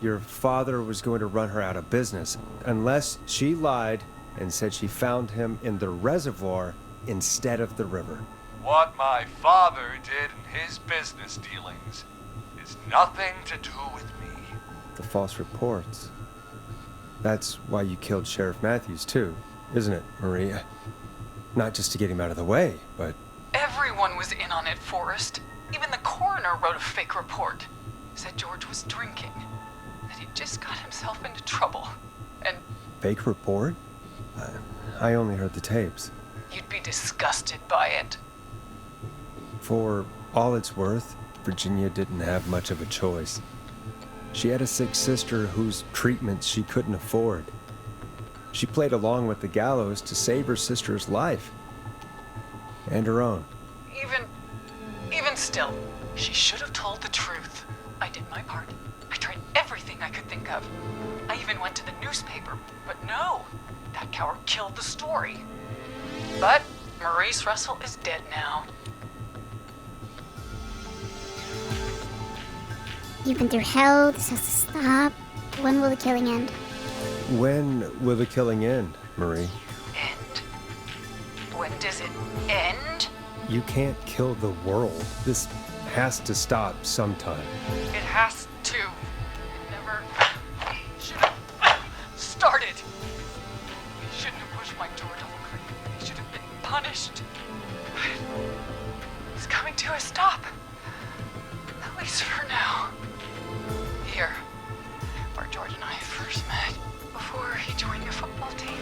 Your father was going to run her out of business, unless she lied and said she found him in the reservoir instead of the river. What my father did in his business dealings is nothing to do with me. The false reports. That's why you killed Sheriff Matthews too, isn't it, Maria? Not just to get him out of the way, but... Everyone was in on it, Forrest. Even the coroner wrote a fake report. Said George was drinking. That he just got himself into trouble. And Fake report? I only heard the tapes. you'd be disgusted by it. For all it's worth, Virginia didn't have much of a choice. She had a sick sister whose treatment she couldn't afford. She played along with the gallows to save her sister's life. And her own. Even still, she should have told the truth. I did my part. I tried everything I could think of. I even went to the newspaper, but no, that coward killed the story. But Maurice Russell is dead now. You've been through hell. This has to stop. When will the killing end? When will the killing end, Marie? End? When does it end? You can't kill the world. This has to stop sometime. It has to. It never should have started. He shouldn't have pushed my door down the creek. He should have been punished. But it's coming to a stop. At least for now. Here, where George and I first met, before he joined the football team,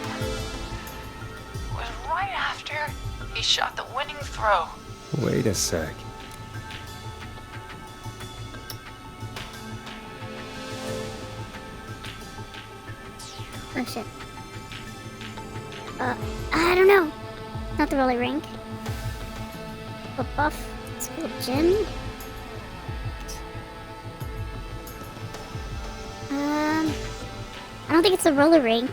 was right after he shot the winning throw. Wait a sec. Oh shit. I don't know. Not the roller rink. A buff school gym? I don't think it's the roller rink.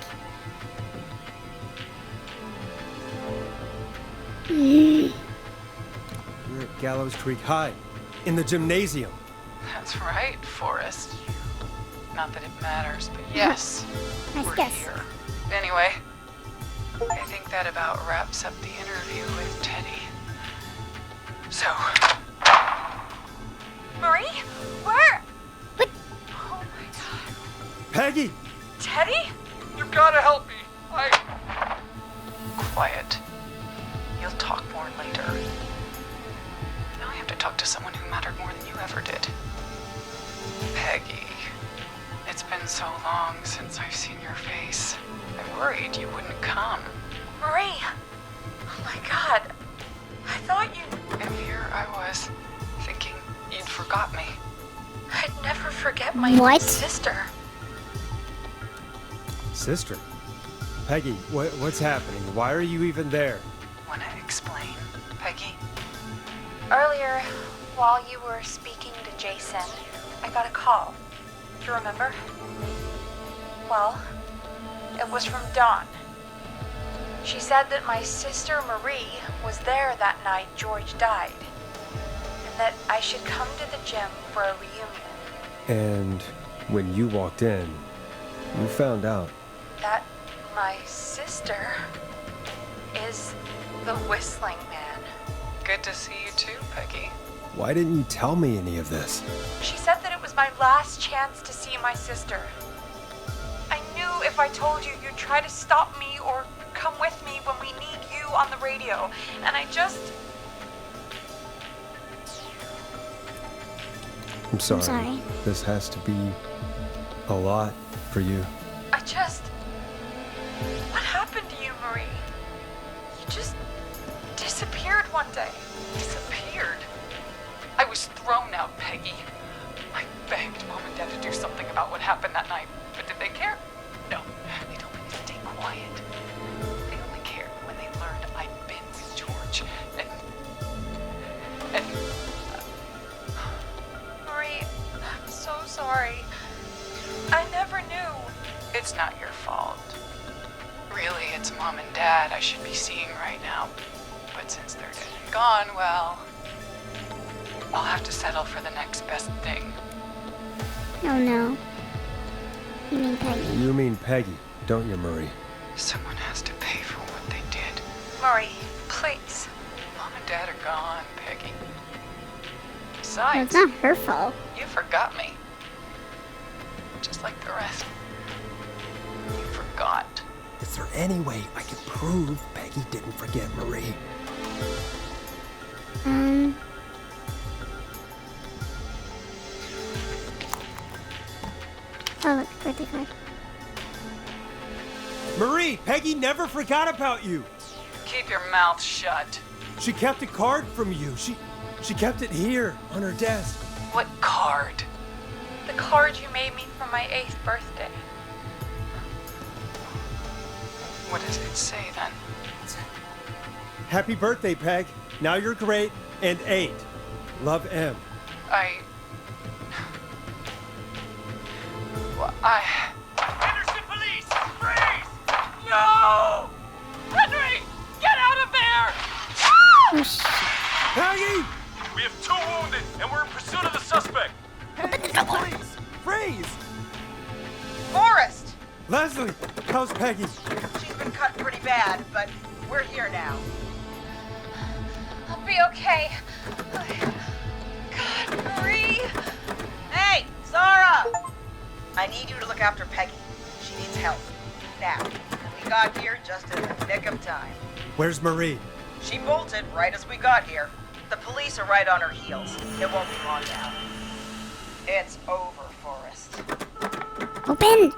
We're at Gallows Creek High, in the gymnasium. That's right, Forrest. Not that it matters, but yes, Nice we're guess. here. Anyway, I think that about wraps up the interview with Teddy. So, Marie, where? What? Oh my God, Peggy! Teddy? You gotta help me. Quiet. You'll talk more later. Now I have to talk to someone who mattered more than you ever did. Peggy. It's been so long since I've seen your face. I worried you wouldn't come. Marie! Oh my God! I thought you... And here I was, thinking you'd forgot me. I'd never forget my What? sister. Sister? Peggy, what's happening? Why are you even there? Wanna explain, Peggy? Earlier, while you were speaking to Jason, I got a call. Do you remember? Well, it was from Dawn. She said that my sister Marie was there that night George died, and that I should come to the gym for a reunion. And when you walked in, you found out. That my sister is the Whistling Man. Good to see you too, Peggy. Why didn't you tell me any of this? She said that it was my last chance to see my sister. I knew if I told you, you'd try to stop me or come with me when we need you on the radio. And I just... I'm sorry. sorry. This has to be a lot for you. What happened to you, Marie? You just disappeared one day. Disappeared. I was thrown out, Peggy. I begged Mom and Dad to do something about what happened that night, but did they care? No. They told me to stay quiet. They only cared when they learned I'd been with George. And Marie, I'm so sorry. I never knew. it's not your fault. Really, it's Mom and Dad I should be seeing right now. But since they're dead and gone, well, I'll have to settle for the next best thing. Oh no. You mean Peggy? You mean Peggy, don't you, Marie? Someone has to pay for what they did. Marie, please. Mom and Dad are gone, Peggy. Well, Besides, it's not her fault. you forgot me. Just like the rest. You forgot. Is there any way I can prove Peggy didn't forget Marie? Oh, look, birthday card. Marie, Peggy never forgot about you. Keep your mouth shut. She kept a card from you. She kept it here on her desk. What card? The card you made me for my 8th birthday. What does it say then? Happy birthday, Peg. Now you're great and 8. Love, M. Henderson police! Freeze! No! Henry! Get out of there! Oh, shit. Peggy! We have 2 wounded, and we're in pursuit of the suspect. Please, freeze! Forrest! Leslie, how's Peggy? She's been cut pretty bad, but we're here now. I'll be okay. God, Marie. Hey, Zara! I need you to look after Peggy. She needs help. Now. We got here just in the nick of time. Where's Marie? She bolted right as we got here. The police are right on her heels. It won't be long now. It's over, Forrest. Open!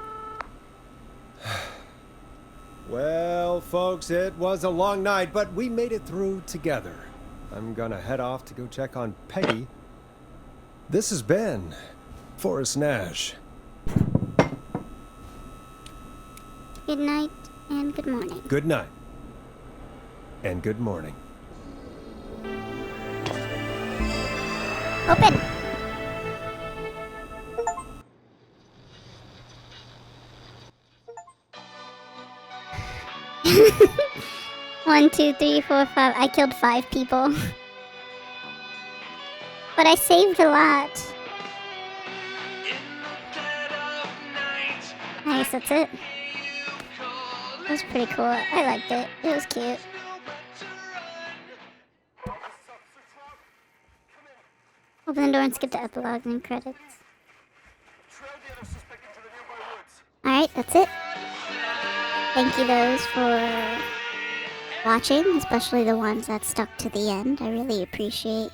Well, folks, it was a long night, but we made it through together. I'm gonna head off to go check on Peggy. This has been Forrest Nash. Good night and good morning. Good night. And good morning. Open! One, two, three, four, five. I killed 5 people. But I saved a lot. I guess that's it. It was pretty cool. I liked it. It was cute. Open the door and skip to epilogue and credits. Alright, that's it. Thank you those for watching, especially the ones that stuck to the end. I really appreciate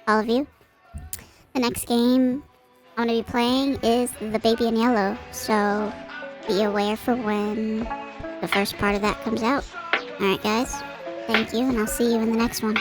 all of you. The next game I'm going to be playing is The Baby in Yellow, so be aware for when the first part of that comes out. Alright guys, thank you, and I'll see you in the next one.